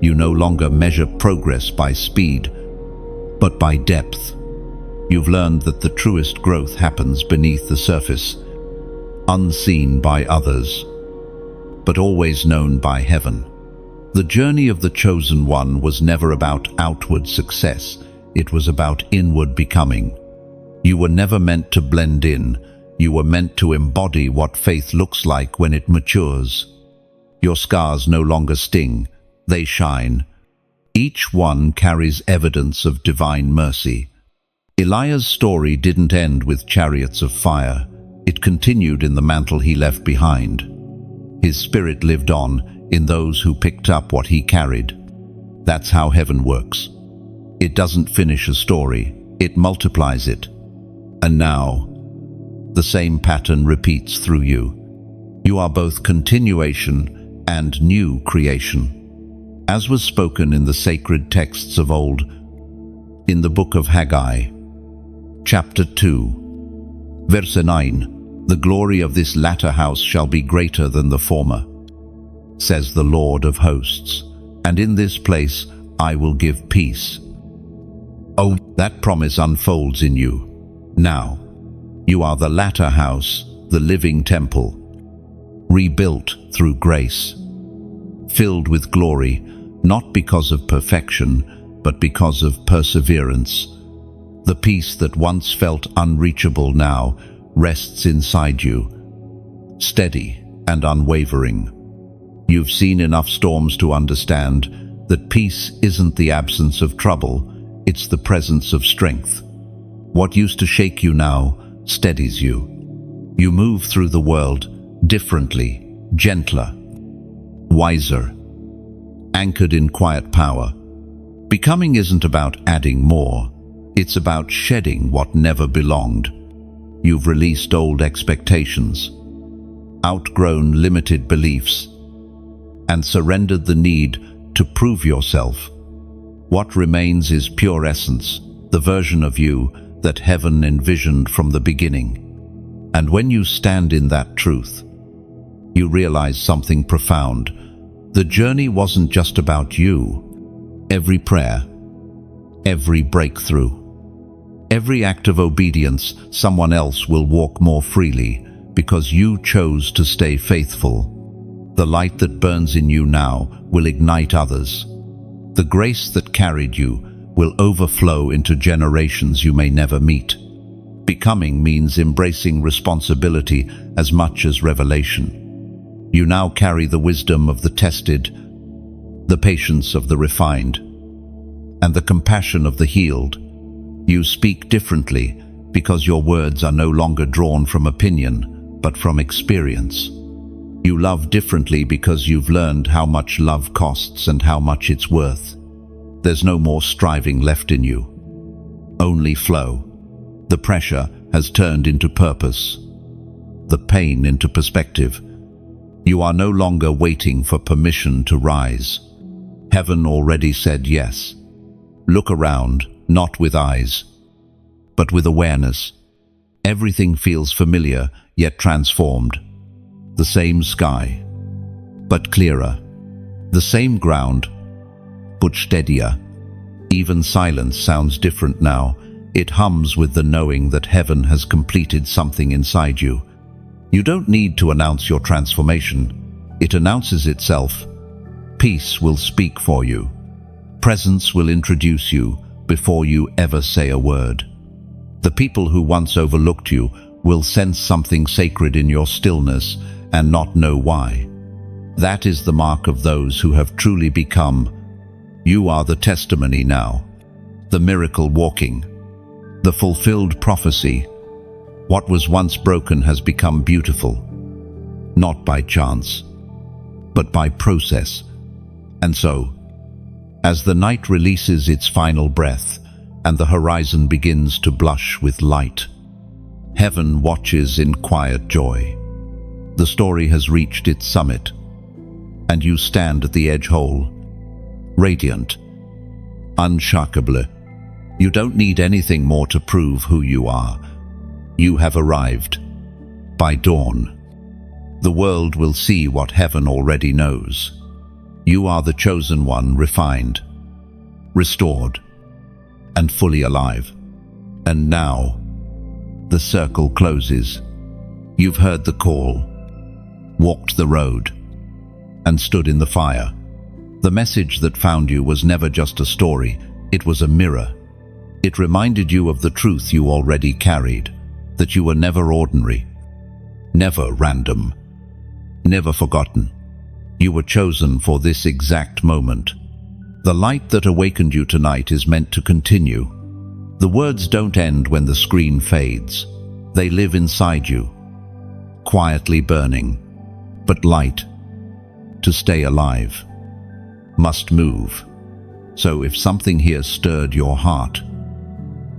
You no longer measure progress by speed, but by depth. You've learned that the truest growth happens beneath the surface, unseen by others, but always known by heaven. The journey of the chosen one was never about outward success. It was about inward becoming. You were never meant to blend in. You were meant to embody what faith looks like when it matures. Your scars no longer sting. They shine. Each one carries evidence of divine mercy. Elijah's story didn't end with chariots of fire. It continued in the mantle he left behind. His Spirit lived on in those who picked up what He carried. That's how heaven works. It doesn't finish a story, it multiplies it. And now, the same pattern repeats through you. You are both continuation and new creation. As was spoken in the sacred texts of old, in the book of Haggai, chapter 2, verse 9, "The glory of this latter house shall be greater than the former, says the Lord of hosts, and in this place I will give peace." Oh, that promise unfolds in you. Now, you are the latter house, the living temple, rebuilt through grace, filled with glory, not because of perfection, but because of perseverance. The peace that once felt unreachable now rests inside you, steady and unwavering. You've seen enough storms to understand that peace isn't the absence of trouble, it's the presence of strength. What used to shake you now steadies you. You move through the world differently, gentler, wiser, anchored in quiet power. Becoming isn't about adding more, it's about shedding what never belonged. You've released old expectations, outgrown limited beliefs, and surrendered the need to prove yourself. What remains is pure essence, the version of you that heaven envisioned from the beginning. And when you stand in that truth, you realize something profound. The journey wasn't just about you. Every prayer, every breakthrough, every act of obedience, someone else will walk more freely because you chose to stay faithful. The light that burns in you now will ignite others. The grace that carried you will overflow into generations you may never meet. Becoming means embracing responsibility as much as revelation. You now carry the wisdom of the tested, the patience of the refined, and the compassion of the healed. You speak differently because your words are no longer drawn from opinion, but from experience. You love differently because you've learned how much love costs and how much it's worth. There's no more striving left in you, only flow. The pressure has turned into purpose, the pain into perspective. You are no longer waiting for permission to rise. Heaven already said yes. Look around, not with eyes, but with awareness. Everything feels familiar, yet transformed. The same sky, but clearer. The same ground, but steadier. Even silence sounds different now. It hums with the knowing that heaven has completed something inside you. You don't need to announce your transformation. It announces itself. Peace will speak for you. Presence will introduce you before you ever say a word. The people who once overlooked you will sense something sacred in your stillness and not know why. That is the mark of those who have truly become. You are the testimony now, the miracle walking, the fulfilled prophecy. What was once broken has become beautiful, not by chance, but by process. And so, as the night releases its final breath and the horizon begins to blush with light, heaven watches in quiet joy. The story has reached its summit, and you stand at the edge whole, radiant, unshakeable. You don't need anything more to prove who you are. You have arrived. By dawn, the world will see what heaven already knows. You are the chosen one, refined, restored, and fully alive. And now, the circle closes. You've heard the call, walked the road, and stood in the fire. The message that found you was never just a story, it was a mirror. It reminded you of the truth you already carried, that you were never ordinary, never random, never forgotten. You were chosen for this exact moment. The light that awakened you tonight is meant to continue. The words don't end when the screen fades. They live inside you, quietly burning, but light to stay alive, must move. So if something here stirred your heart,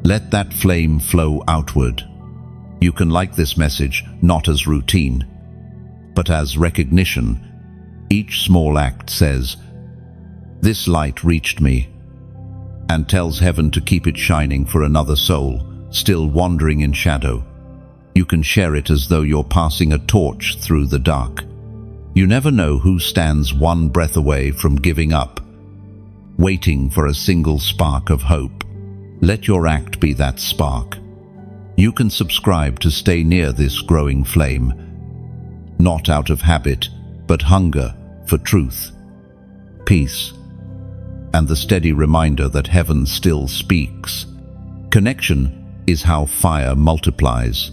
let that flame flow outward. You can like this message not as routine, but as recognition. Each small act says, "This light reached me," and tells heaven to keep it shining for another soul, still wandering in shadow. You can share it as though you're passing a torch through the dark. You never know who stands one breath away from giving up, waiting for a single spark of hope. Let your act be that spark. You can subscribe to stay near this growing flame, not out of habit, but hunger for truth, peace, and the steady reminder that heaven still speaks. Connection is how fire multiplies.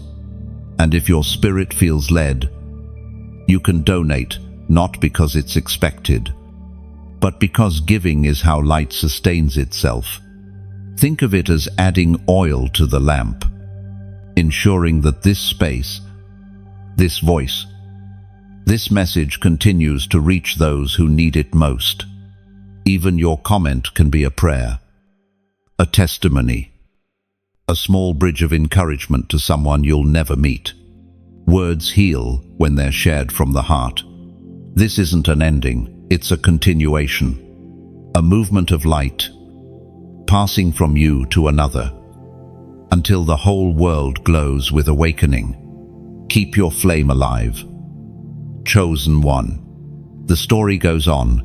And if your spirit feels led, you can donate, not because it's expected, but because giving is how light sustains itself. Think of it as adding oil to the lamp, ensuring that this space, this voice, this message continues to reach those who need it most. Even your comment can be a prayer, a testimony, a small bridge of encouragement to someone you'll never meet. Words heal when they're shared from the heart. This isn't an ending, it's a continuation, a movement of light, passing from you to another, until the whole world glows with awakening. Keep your flame alive. Chosen one. The story goes on,